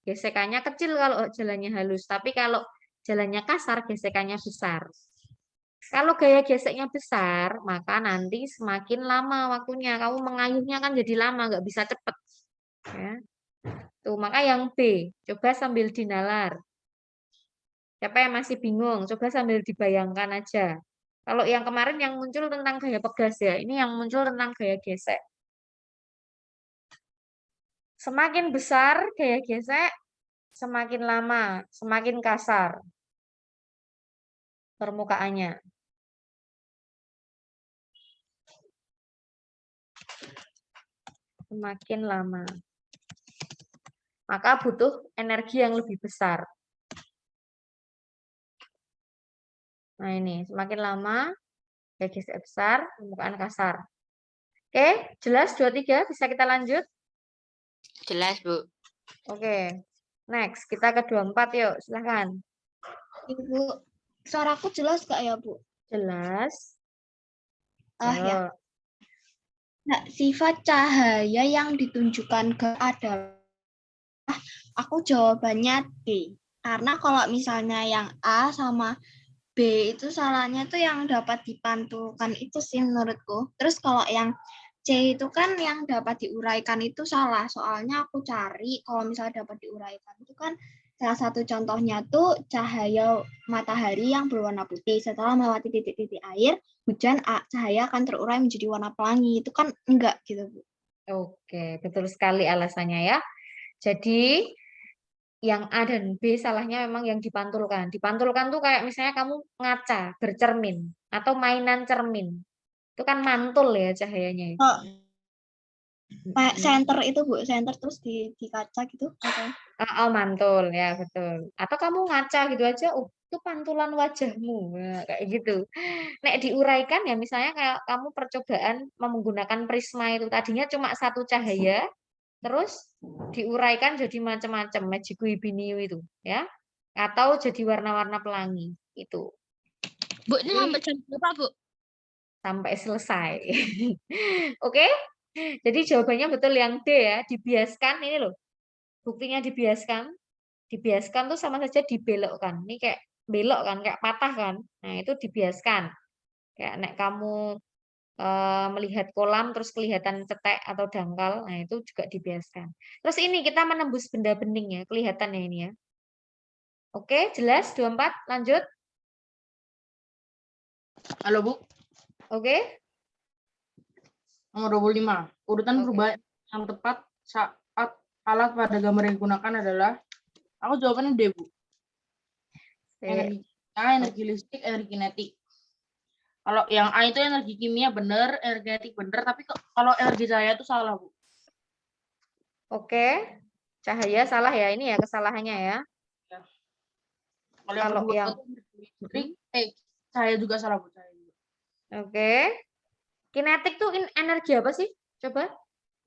Speaker 1: Gesekannya kecil kalau jalannya halus, tapi kalau jalannya kasar gesekannya besar. Kalau gaya geseknya besar, maka nanti semakin lama waktunya. Kamu mengayuhnya kan jadi lama, nggak bisa cepet. Ya. Tuh, maka yang B, coba sambil dinalar. Siapa yang masih bingung? Coba sambil dibayangkan aja. Kalau yang kemarin yang muncul tentang gaya pegas ya, ini yang muncul tentang gaya gesek. Semakin besar gaya gesek, semakin lama, semakin kasar permukaannya. Semakin lama. Maka butuh energi yang lebih besar. Nah ini, semakin lama, gaya gesek besar, permukaan kasar. Oke, jelas 23, bisa kita lanjut?
Speaker 14: Jelas, Bu.
Speaker 1: Oke, next, kita ke 24 yuk, silahkan.
Speaker 8: Ibu, suaraku jelas gak ya, Bu?
Speaker 1: Jelas.
Speaker 8: Ya. Nah, sifat cahaya yang ditunjukkan ke adalah, aku jawabannya D. Karena kalau misalnya yang A sama B itu salahnya tuh yang dapat dipantulkan itu sih menurutku. Terus kalau yang C itu kan yang dapat diuraikan itu salah. Soalnya aku cari kalau misalnya dapat diuraikan itu kan salah satu contohnya tuh cahaya matahari yang berwarna putih. Setelah melewati titik-titik air, hujan cahaya akan terurai menjadi warna pelangi. Itu kan enggak gitu, Bu.
Speaker 1: Oke, betul sekali alasannya ya. Jadi yang A dan B salahnya memang yang dipantulkan. Dipantulkan tuh kayak misalnya kamu ngaca, bercermin, atau mainan cermin. Itu kan mantul ya cahayanya.
Speaker 8: Center itu, Bu, center terus di kaca gitu.
Speaker 1: Oh, mantul ya, betul. Atau kamu ngaca gitu aja, itu pantulan wajahmu. Nah, kayak gitu. Nek diuraikan ya misalnya kayak kamu percobaan menggunakan prisma itu tadinya cuma satu cahaya, terus diuraikan jadi macam-macam magic biniu itu ya, atau jadi warna-warna pelangi itu.
Speaker 14: Bu, ini sampai jam berapa, Bu?
Speaker 1: Sampai selesai. Oke, jadi jawabannya betul yang D ya, dibiaskan ini loh, buktinya dibiaskan. Dibiaskan tuh sama saja dibelokkan. Ini kayak belok kan, kayak patah kan. Nah itu dibiaskan. Kayak nek kamu melihat kolam terus kelihatan cetek atau dangkal, nah itu juga dibiaskan. Terus ini kita menembus benda bening ya, kelihatan ya ini ya. Oke, jelas 24, lanjut.
Speaker 11: Halo, Bu.
Speaker 1: Oke.
Speaker 11: Nomor 25. Urutan perubahan yang tepat saat alat pada gambar yang digunakan adalah, aku jawabannya D, Bu. Energi A, energi listrik, energi kinetik. Kalau yang A itu energi kimia benar, energetik benar, tapi kalau energi cahaya itu salah, Bu.
Speaker 1: Oke, cahaya salah ya, ini ya kesalahannya ya.
Speaker 11: Ya. Kalau yang listrik, cahaya juga salah, Bu.
Speaker 1: Oke. Kinetik tuh energi apa sih? Coba.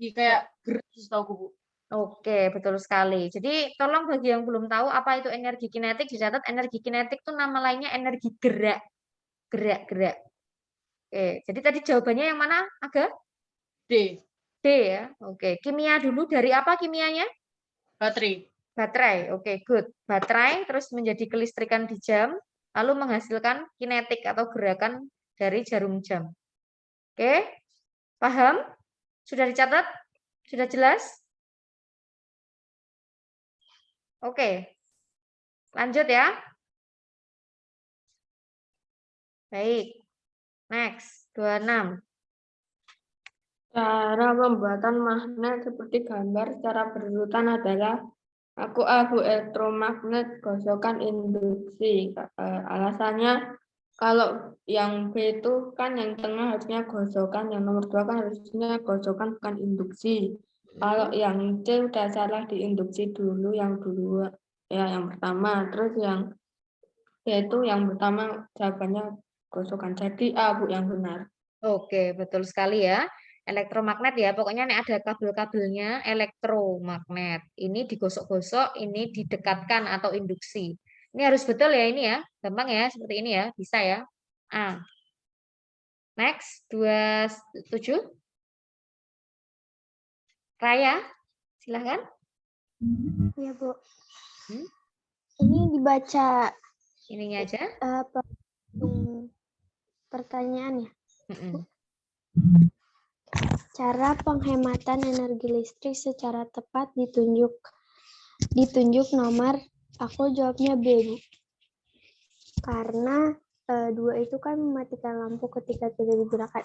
Speaker 11: Kayak gerak setahu, Bu.
Speaker 1: Oke, betul sekali. Jadi tolong bagi yang belum tahu apa itu energi kinetik, dicatat energi kinetik tuh nama lainnya energi gerak. Gerak. Oke, jadi tadi jawabannya yang mana, Aga?
Speaker 11: D.
Speaker 1: D ya. Oke, kimia dulu. Dari apa kimianya?
Speaker 11: Baterai.
Speaker 1: Baterai. Oke, good. Baterai terus menjadi kelistrikan di jam, lalu menghasilkan kinetik atau gerakan dari jarum jam. Oke, paham? Sudah dicatat? Sudah jelas? Oke, lanjut ya. Baik, next, 26.
Speaker 17: Cara pembuatan magnet seperti gambar secara berurutan adalah Aku abu elektromagnet gosokan induksi. Alasannya kalau yang B itu kan yang tengah harusnya gosokan, yang nomor 2 kan harusnya gosokan bukan induksi. Kalau yang C udah salah di induksi dulu, yang dulu ya yang pertama, terus yang B itu yang pertama jawabannya gosokan. Jadi A Bu yang benar.
Speaker 1: Oke, betul sekali ya. Elektromagnet ya, pokoknya nih ada kabel-kabelnya elektromagnet. Ini digosok-gosok, ini didekatkan atau induksi. Ini harus betul ya ini ya, gampang ya seperti ini ya, bisa ya. A. Next, 27. Raya, silahkan.
Speaker 9: Ya, Bu. Ini dibaca
Speaker 1: ininya aja.
Speaker 9: Pertanyaannya. Cara penghematan energi listrik secara tepat ditunjuk nomor, aku jawabnya B, Bu. Karena 2 itu kan mematikan lampu ketika tidak digunakan.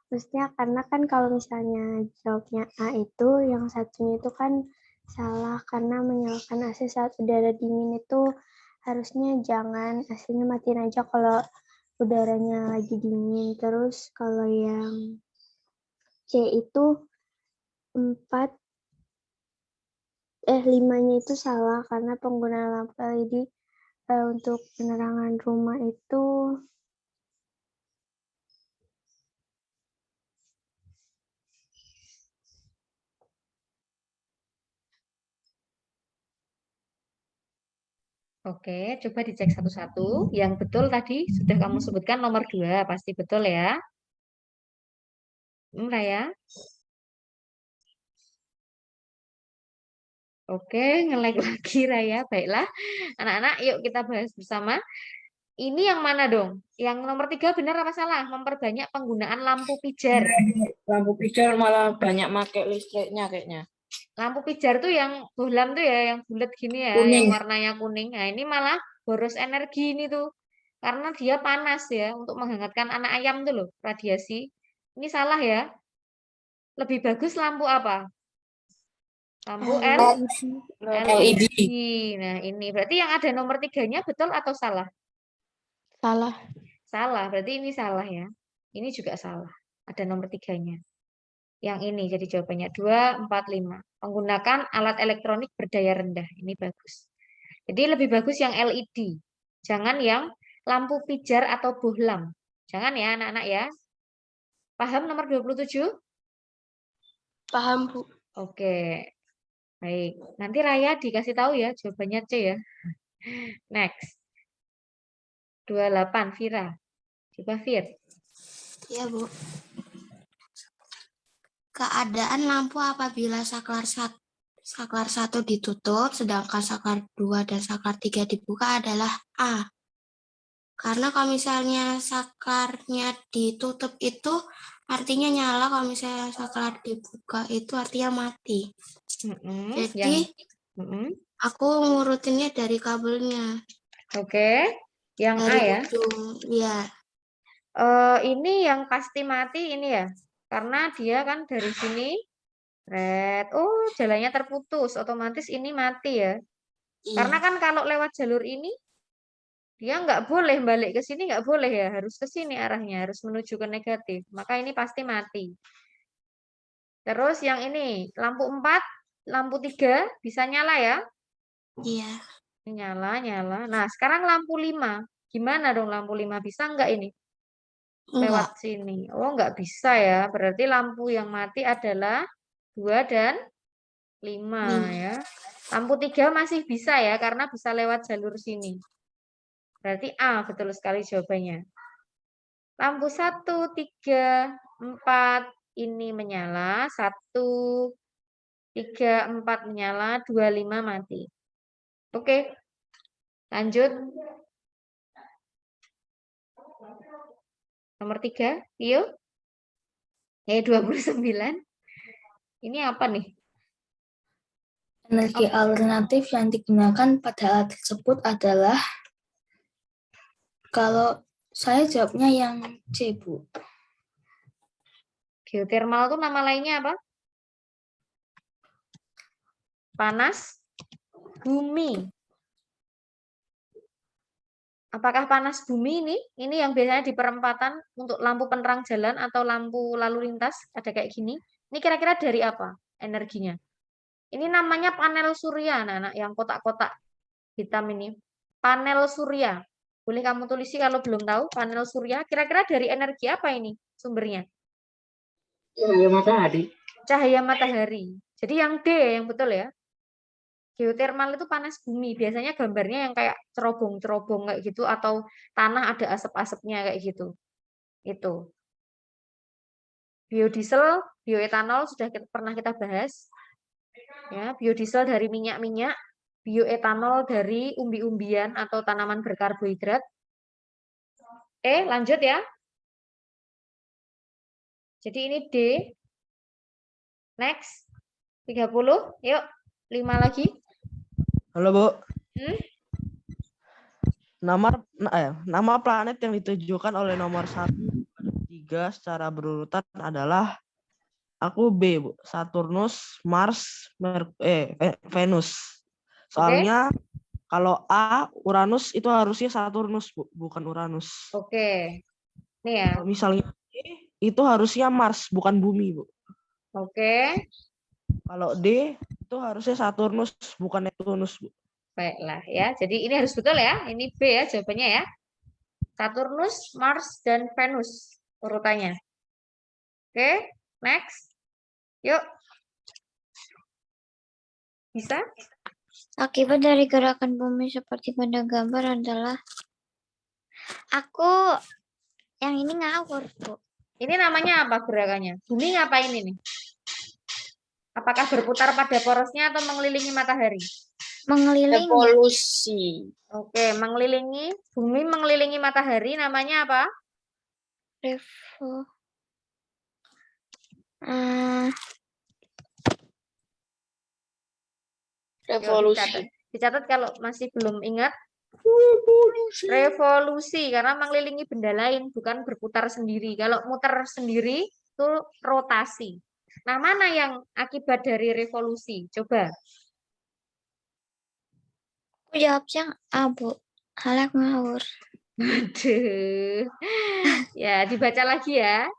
Speaker 9: Maksudnya karena kan kalau misalnya jawabnya A itu, yang satunya itu kan salah karena menyalakan AC saat udara dingin itu harusnya jangan, AC-nya matiin aja kalau udaranya lagi dingin. Terus kalau yang C itu 5-nya itu salah karena penggunaan lampu LED untuk penerangan rumah itu
Speaker 1: Oke, coba dicek satu-satu. Yang betul tadi sudah kamu sebutkan nomor 2, pasti betul ya. Raya. Oke, nge-like lagi Raya. Baiklah, anak-anak yuk kita bahas bersama. Ini yang mana dong? Yang nomor 3 benar apa salah? Memperbanyak penggunaan lampu pijar.
Speaker 14: Lampu pijar malah banyak pakai listriknya kayaknya.
Speaker 1: Lampu pijar tuh yang bohlam tuh ya, yang bulat gini ya,
Speaker 14: Kuning.
Speaker 1: yang warnanya kuning. Nah, ini malah boros energi ini tuh. Karena dia panas ya, untuk menghangatkan anak ayam tuh loh, radiasi. Ini salah ya. Lebih bagus lampu apa? Lampu LED. Nah, ini berarti yang ada nomor 3-nya betul atau salah?
Speaker 7: Salah.
Speaker 1: Salah, berarti ini salah ya. Ini juga salah. Ada nomor 3-nya. Yang ini jadi jawabannya 2, 4, 5. Menggunakan alat elektronik berdaya rendah. Ini bagus. Jadi lebih bagus yang LED. Jangan yang lampu pijar atau bohlam. Jangan ya anak-anak ya. Paham nomor 27?
Speaker 12: Paham, Bu.
Speaker 1: Oke. Baik. Nanti Raya dikasih tahu ya jawabannya C ya. Next. 28 Vira. Coba Vir.
Speaker 18: Ya, Bu. Keadaan lampu apabila saklar 1 ditutup, sedangkan saklar 2 dan saklar 3 dibuka adalah A. Karena kalau misalnya saklarnya ditutup itu artinya nyala, kalau misalnya saklar dibuka itu artinya mati. Jadi, aku ngurutinnya dari kabelnya.
Speaker 1: Oke. Yang
Speaker 18: dari
Speaker 1: A ya?
Speaker 18: ujung, ya.
Speaker 1: Ini yang pasti mati ini ya. Karena dia kan dari sini red. Oh, jalannya terputus. Otomatis ini mati ya. Karena kan kalau lewat jalur ini dia nggak boleh balik ke sini, nggak boleh ya. Harus ke sini arahnya, harus menuju ke negatif. Maka ini pasti mati. Terus yang ini, lampu 4, lampu 3 bisa nyala ya?
Speaker 18: Iya.
Speaker 1: Nyala, nyala. Nah, sekarang lampu 5. Gimana dong lampu 5? Bisa nggak ini? Lewat sini. Oh, nggak bisa ya. Berarti lampu yang mati adalah 2 dan 5 ya. Lampu 3 masih bisa ya, karena bisa lewat jalur sini. Berarti A, betul sekali jawabannya. Lampu 1, 3, 4 ini menyala. 1, 3, 4 menyala. 2, 5 mati. Oke. Lanjut. Nomor 3, Tio. 29. Ini apa nih?
Speaker 5: Energi alternatif yang digunakan pada alat tersebut adalah, kalau saya jawabnya yang C, Bu.
Speaker 1: Geotermal itu nama lainnya apa? Panas? bumi. Apakah panas bumi ini? Ini yang biasanya di perempatan untuk lampu penerang jalan atau lampu lalu lintas. Ada kayak gini. Ini kira-kira dari apa energinya? Ini namanya panel surya, anak-anak, yang kotak-kotak hitam ini. Panel surya. Boleh kamu tulisi kalau belum tahu, panel surya. Kira-kira dari energi apa ini sumbernya?
Speaker 16: Cahaya matahari.
Speaker 1: Cahaya matahari. Jadi yang D yang betul ya. Geotermal itu panas bumi. Biasanya gambarnya yang kayak cerobong-cerobong kayak gitu atau tanah ada asap-asapnya kayak gitu. Itu. Biodiesel, bioetanol sudah pernah kita bahas. Ya, biodiesel dari minyak-minyak, bioetanol dari umbi-umbian atau tanaman berkarbohidrat. Lanjut ya. Jadi ini D. Next. 30. Yuk, 5 lagi.
Speaker 6: Halo, Bu.
Speaker 1: Hmm?
Speaker 6: Nama planet yang ditujukan oleh nomor 1, 3 secara berurutan adalah aku B, Bu. Saturnus, Mars, Venus. Soalnya kalau A, Uranus itu harusnya Saturnus, Bu, bukan Uranus.
Speaker 1: Oke. Nih ya.
Speaker 6: Kalau misalnya D, itu harusnya Mars, bukan bumi, Bu.
Speaker 1: Oke.
Speaker 6: Kalau D, itu harusnya Saturnus, bukan Neptunus, Bu.
Speaker 1: Baiklah ya. Jadi ini harus betul ya. Ini B ya jawabannya ya. Saturnus, Mars, dan Venus urutannya. Oke, next. Yuk. Bisa?
Speaker 7: Akibat dari gerakan bumi seperti pada gambar adalah aku yang ini ngawur, Bu.
Speaker 1: Ini namanya apa gerakannya? Bumi ngapain ini? Apakah berputar pada porosnya atau mengelilingi matahari?
Speaker 7: Mengelilingi.
Speaker 14: Revolusi.
Speaker 1: Oke, mengelilingi. Bumi mengelilingi matahari namanya apa?
Speaker 14: Revolusi.
Speaker 1: Dicatat kalau masih belum ingat. Revolusi karena mengelilingi benda lain, bukan berputar sendiri. Kalau muter sendiri itu rotasi. Nah, mana yang akibat dari revolusi? Coba.
Speaker 7: Aku jawabnya A, Bu. Halak ngawur.
Speaker 1: Aduh. Ya, dibaca lagi ya.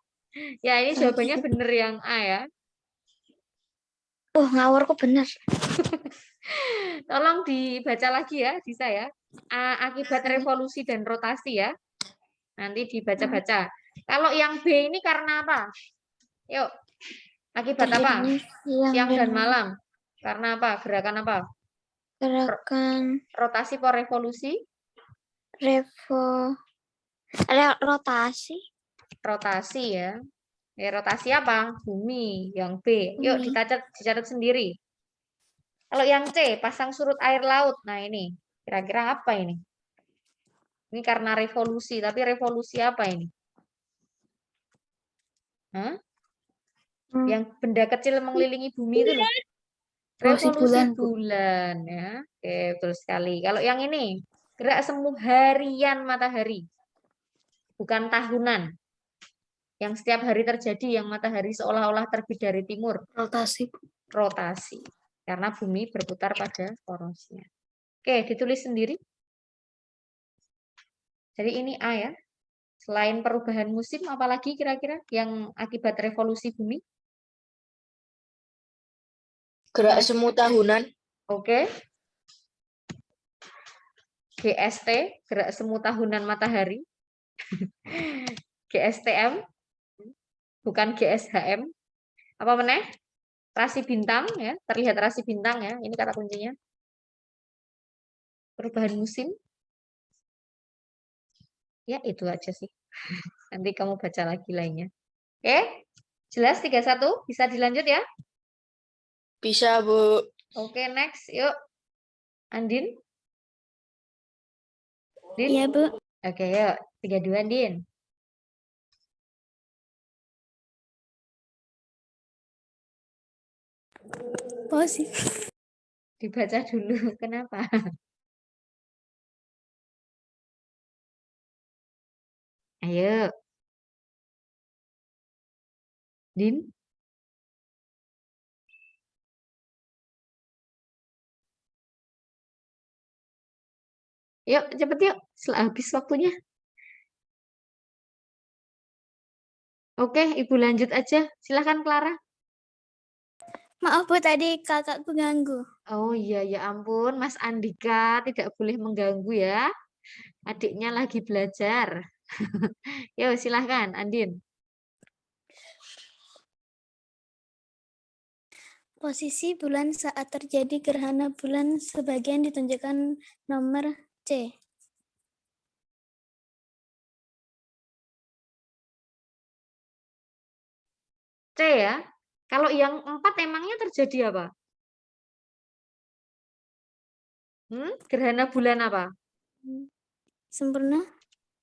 Speaker 1: Ya, ini jawabannya benar yang A ya.
Speaker 7: Ngawurku benar.
Speaker 1: Tolong dibaca lagi ya, bisa ya. Akibat revolusi dan rotasi ya. Nanti dibaca-baca. Kalau yang B ini karena apa? Yuk. Akibat apa? Siang dan malam. Karena apa? Gerakan apa?
Speaker 7: Gerakan
Speaker 1: rotasi por revolusi?
Speaker 7: Rotasi.
Speaker 1: Rotasi ya. Rotasi apa? Bumi. Yang B. Yuk dicatat sendiri. Kalau yang C, pasang surut air laut. Nah ini, kira-kira apa ini? Ini karena revolusi, tapi revolusi apa ini? Hah? Yang benda kecil mengelilingi bumi itu loh. Revolusi bulan ya. Oke, betul sekali. Kalau yang ini, gerak semu harian matahari. Bukan tahunan. Yang setiap hari terjadi, yang matahari seolah-olah terbit dari timur.
Speaker 7: Rotasi.
Speaker 1: Rotasi. Karena bumi berputar pada porosnya. Oke, ditulis sendiri. Jadi ini A ya. Selain perubahan musim, apalagi kira-kira yang akibat revolusi bumi?
Speaker 14: Gerak semu tahunan.
Speaker 1: Oke. GST, gerak semu tahunan matahari. GSTM, bukan GSHM. Apa meneh? Rasi bintang ya, terlihat rasi bintang ya. Ini kata kuncinya. Perubahan musim. Ya, itu aja sih. Nanti kamu baca lagi lainnya. Oke? Jelas 31? Bisa dilanjut ya?
Speaker 14: Bisa, Bu.
Speaker 1: Oke, next. Yuk. Andin? Din?
Speaker 3: Iya, Bu.
Speaker 1: Oke, yuk. 32, Andin.
Speaker 3: Pause.
Speaker 1: Dibaca dulu. Kenapa? Ayo. Din? Yuk, cepet yuk. Habis waktunya. Oke, Ibu lanjut aja. Silahkan Clara.
Speaker 3: Maaf Bu, tadi kakakku ganggu.
Speaker 1: Oh iya, ya ampun. Mas Andika tidak boleh mengganggu ya. Adiknya lagi belajar. Yuk, silahkan Andin.
Speaker 3: Posisi bulan saat terjadi gerhana bulan sebagian ditunjukkan nomor C.
Speaker 1: C ya. Kalau yang 4 emangnya terjadi apa? Gerhana bulan apa?
Speaker 3: Sempurna.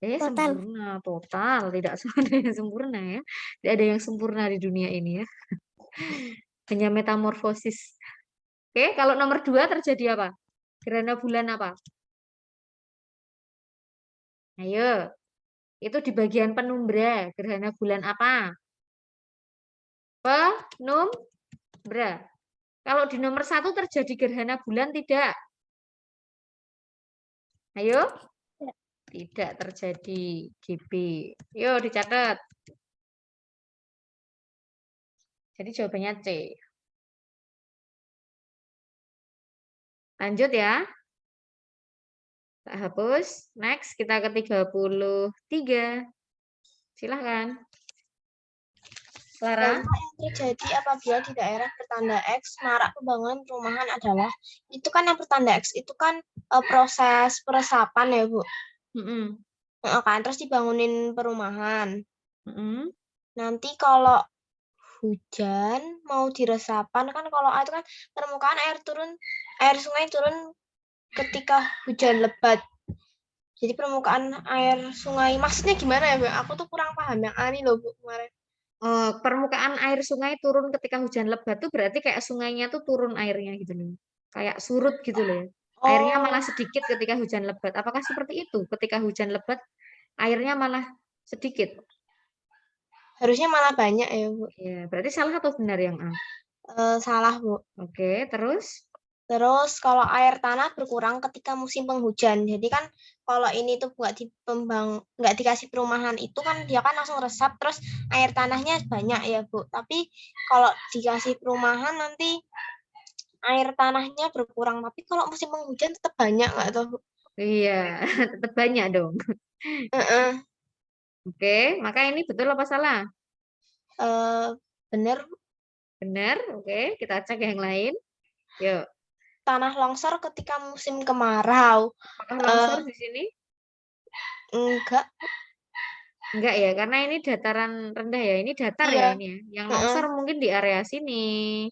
Speaker 3: Total.
Speaker 1: Sempurna, total. Tidak ada yang sempurna ya. Tidak ada yang sempurna di dunia ini ya. Hanya metamorfosis. Oke, kalau nomor 2 terjadi apa? Gerhana bulan apa? Ayo. Itu di bagian penumbra. Gerhana bulan apa? Penumbra. Kalau di nomor 1 terjadi gerhana bulan tidak? Ayo. Tidak terjadi GB. Yuk dicatat. Jadi jawabannya C. Lanjut ya. Tak hapus. Next, kita ke 33. Silahkan. Clara.
Speaker 2: Dampak yang terjadi apabila di daerah bertanda X marak pembangunan perumahan adalah, itu kan yang bertanda X itu kan proses peresapan ya Bu. Kan terus dibangunin perumahan. Nanti kalau hujan mau diresapan kan, kalau itu kan permukaan air sungai turun ketika hujan lebat. Jadi permukaan air sungai maksudnya gimana ya Bu? Aku tuh kurang paham yang ani loh Bu kemarin.
Speaker 1: Permukaan air sungai turun ketika hujan lebat tuh berarti kayak sungainya tuh turun airnya gitu loh. Kayak surut gitu loh. Airnya malah sedikit ketika hujan lebat. Apakah seperti itu? Ketika hujan lebat airnya malah sedikit.
Speaker 2: Harusnya malah banyak ya Bu.
Speaker 1: Ya, berarti salah atau benar yang A?
Speaker 2: Salah Bu.
Speaker 1: Oke, terus?
Speaker 2: Terus kalau air tanah berkurang ketika musim penghujan. Jadi kan kalau ini tuh nggak dikasih perumahan itu kan dia kan langsung resap, terus air tanahnya banyak ya Bu. Tapi kalau dikasih perumahan nanti air tanahnya berkurang. Tapi kalau musim penghujan tetap banyak nggak tuh Bu?
Speaker 1: Iya, tetap banyak dong. Oke, maka ini betul apa salah?
Speaker 2: Benar.
Speaker 1: Benar, oke. Kita cek yang lain. Yuk.
Speaker 2: Tanah longsor ketika musim kemarau.
Speaker 1: Apakah longsor di sini?
Speaker 2: Enggak.
Speaker 1: Enggak ya, karena ini dataran rendah ya. Ini datar ya ini ya. Yang longsor mungkin di area sini.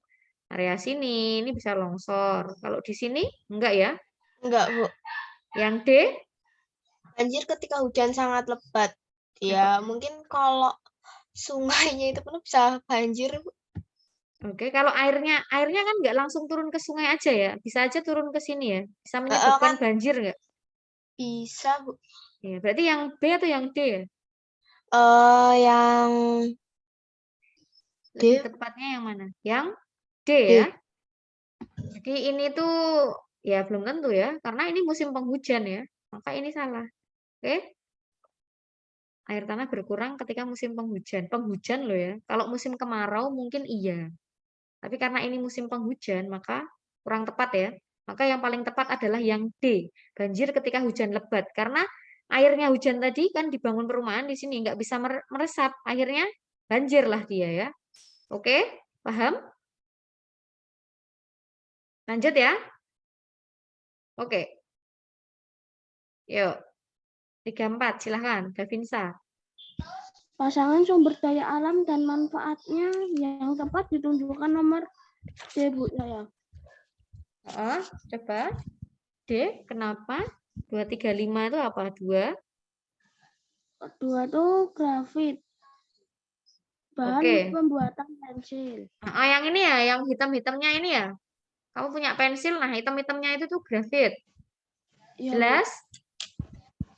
Speaker 1: Area sini, ini bisa longsor. Kalau di sini, enggak ya?
Speaker 2: Enggak, Bu.
Speaker 1: Yang D?
Speaker 2: Banjir ketika hujan sangat lebat. Ya, mungkin kalau sungainya itu penuh bisa banjir, Bu.
Speaker 1: Oke, kalau airnya kan nggak langsung turun ke sungai aja ya, bisa aja turun ke sini ya, bisa menyebabkan banjir nggak?
Speaker 2: Bisa Bu.
Speaker 1: Ya, berarti yang B atau yang D ya?
Speaker 2: Yang D.
Speaker 1: Lebih tepatnya yang mana? Yang D ya. Jadi ini tuh ya belum tentu ya, karena ini musim penghujan ya, maka ini salah. Oke? Air tanah berkurang ketika musim penghujan. Penghujan loh ya. Kalau musim kemarau mungkin iya. Tapi karena ini musim penghujan, maka kurang tepat ya. Maka yang paling tepat adalah yang D, banjir ketika hujan lebat. Karena airnya hujan tadi kan dibangun perumahan di sini, nggak bisa meresap. Akhirnya banjirlah dia ya. Oke, paham? Lanjut ya. Oke. Yuk. 34, silahkan. Davinsa.
Speaker 12: Pasangan sumber daya alam dan manfaatnya yang tepat ditunjukkan nomor D, Bu, saya.
Speaker 1: Coba. D, kenapa? 235 itu apa? 2?
Speaker 12: 2 itu grafit. Bahan pembuatan pensil.
Speaker 1: Yang ini ya, yang hitam-hitamnya ini ya. Kamu punya pensil, nah hitam-hitamnya itu tuh grafit. Jelas?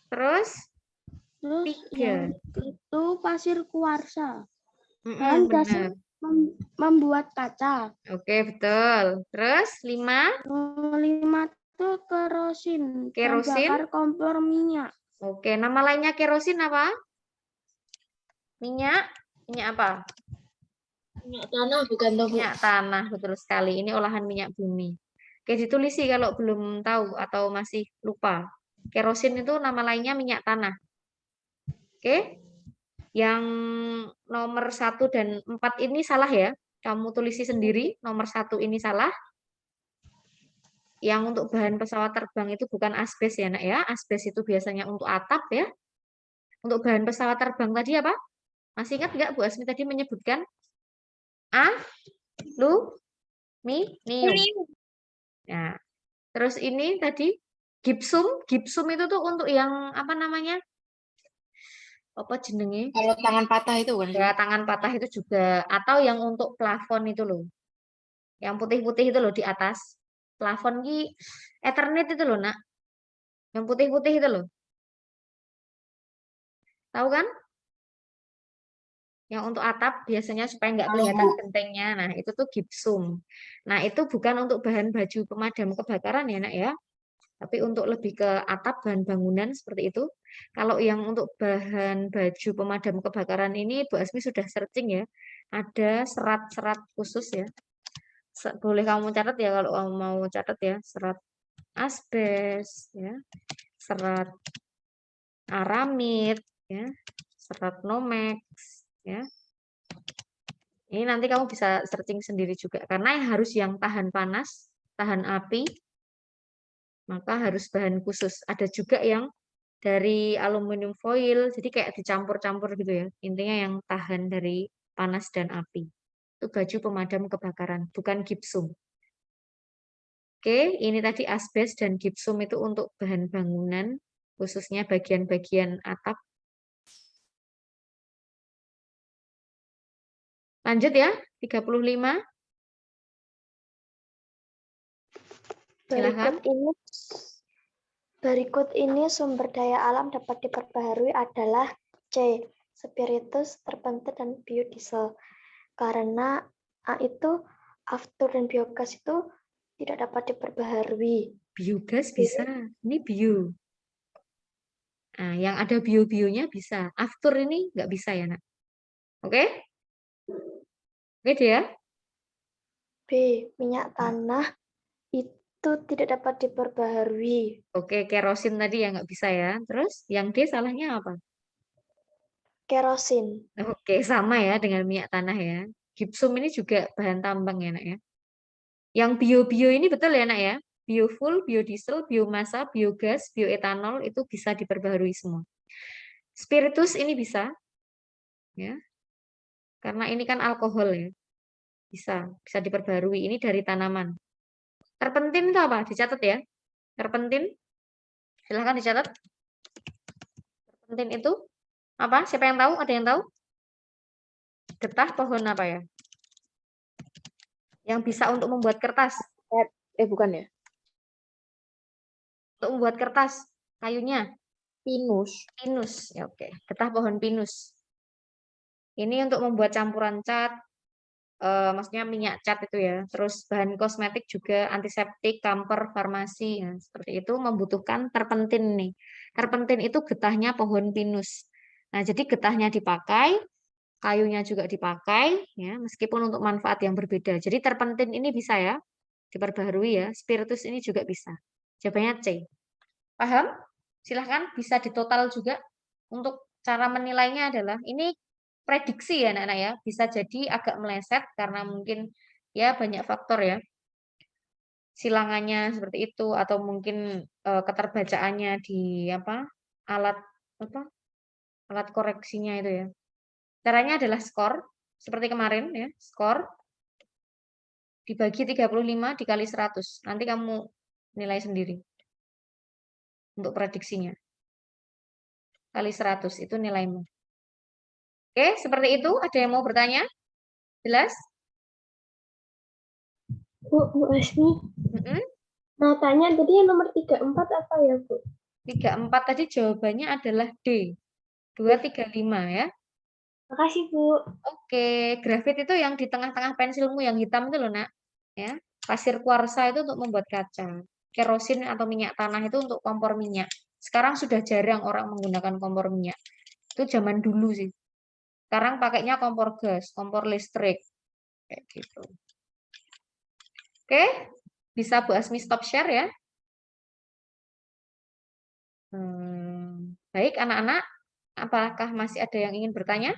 Speaker 1: Terus?
Speaker 12: Yang itu pasir kuarsa.
Speaker 1: Dan
Speaker 12: dasar membuat kaca.
Speaker 1: Oke, betul. Terus 5?
Speaker 12: 5 itu kerosin.
Speaker 1: Kerosin.
Speaker 12: Bahan bakar kompor minyak.
Speaker 1: Oke, nama lainnya kerosin apa? Minyak apa?
Speaker 14: Minyak tanah bukan toh, Bu?
Speaker 1: Minyak tanah, betul sekali. Ini olahan minyak bumi. Oke, ditulis sih kalau belum tahu atau masih lupa. Kerosin itu nama lainnya minyak tanah. Oke. Yang nomor 1 dan 4 ini salah ya. Kamu tulisi sendiri, nomor 1 ini salah. Yang untuk bahan pesawat terbang itu bukan asbes ya, Nak ya. Asbes itu biasanya untuk atap ya. Untuk bahan pesawat terbang tadi apa? Masih ingat nggak Bu Asmi tadi menyebutkan? Aluminium. Nah, terus ini tadi gipsum. Gipsum itu tuh untuk yang apa namanya? Apa jenenge?
Speaker 14: Kalau tangan patah itu kan?
Speaker 1: Ya, tangan patah itu juga. Atau yang untuk plafon itu loh. Yang putih-putih itu loh di atas. Plafon ki Ethernet itu loh, Nak. Yang putih-putih itu loh. Tahu kan? Yang untuk atap biasanya supaya nggak kelihatan gentengnya. Nah, itu tuh gipsum. Nah, itu bukan untuk bahan baju pemadam kebakaran ya, Nak ya. Tapi untuk lebih ke atap bahan bangunan seperti itu. Kalau yang untuk bahan baju pemadam kebakaran ini Bu Asmi sudah searching ya. Ada serat-serat khusus ya. Boleh kamu catat ya kalau kamu mau catat ya. Serat asbes ya. Serat aramid ya. Serat nomex ya. Ini nanti kamu bisa searching sendiri juga karena harus yang tahan panas, tahan api, maka harus bahan khusus. Ada juga yang dari aluminium foil, jadi kayak dicampur-campur gitu ya. Intinya yang tahan dari panas dan api. Itu baju pemadam kebakaran, bukan gipsum. Oke, ini tadi asbes dan gipsum itu untuk bahan bangunan, khususnya bagian-bagian atap. Lanjut ya, 35. Silakan.
Speaker 9: Berikut ini sumber daya alam dapat diperbaharui adalah C. Spiritus, terpentit, dan biodiesel. Karena A itu aftur dan biogas itu tidak dapat diperbaharui.
Speaker 1: Biogas bisa, ini bio. Nah, yang ada bio-bionya bisa. Aftur ini nggak bisa ya, Nak. Oke? Oke dia.
Speaker 9: B. Minyak tanah itu tidak dapat diperbaharui.
Speaker 1: Oke, kerosin tadi ya nggak bisa ya. Terus yang D salahnya apa?
Speaker 9: Kerosin.
Speaker 1: Oke, sama ya dengan minyak tanah ya. Gipsum ini juga bahan tambang ya, Nak ya. Yang bio-bio ini betul ya, Nak ya. Biofuel, biodiesel, biomasa, biogas, bioetanol itu bisa diperbaharui semua. Spiritus ini bisa. Ya. Karena ini kan alkohol ya. Bisa diperbarui. Ini dari tanaman. Terpentin itu apa? Dicatat ya. Terpentin. Silahkan dicatat. Terpentin itu apa? Siapa yang tahu? Ada yang tahu? Getah pohon apa ya? Yang bisa untuk membuat kertas.
Speaker 19: Bukan ya.
Speaker 1: Untuk membuat kertas. Kayunya.
Speaker 19: Pinus.
Speaker 1: Pinus. Ya, oke. Getah pohon pinus. Ini untuk membuat campuran cat, maksudnya minyak cat itu ya. Terus bahan kosmetik juga, antiseptik, kamper, farmasi. Ya, seperti itu membutuhkan terpentin nih. Terpentin itu getahnya pohon pinus. Nah, jadi getahnya dipakai, kayunya juga dipakai, ya, meskipun untuk manfaat yang berbeda. Jadi terpentin ini bisa ya, diperbaharui ya. Spiritus ini juga bisa. Jawabannya C. Paham? Silahkan bisa ditotal juga. Untuk cara menilainya adalah, ini prediksi ya anak-anak ya, bisa jadi agak meleset karena mungkin ya banyak faktor ya, silangannya seperti itu atau mungkin keterbacaannya di alat koreksinya itu ya. Caranya adalah skor seperti kemarin ya, skor dibagi 35 dikali 100. Nanti kamu nilai sendiri untuk prediksinya. Kali 100 itu nilaimu. Oke, seperti itu. Ada yang mau bertanya? Jelas?
Speaker 12: Bu Asmi. Nah, tanya tadi yang nomor 34 apa ya, Bu?
Speaker 1: 34 tadi jawabannya adalah D. 235 ya.
Speaker 12: Makasih, Bu.
Speaker 1: Oke, grafit itu yang di tengah-tengah pensilmu yang hitam itu loh, Nak. Ya. Pasir kuarsa itu untuk membuat kaca. kerosin atau minyak tanah itu untuk kompor minyak. Sekarang sudah jarang orang menggunakan kompor minyak. Itu zaman dulu sih. Sekarang pakainya kompor gas, kompor listrik. Kayak gitu. Oke, bisa Bu Asmi stop share ya. Baik, anak-anak. Apakah masih ada yang ingin bertanya?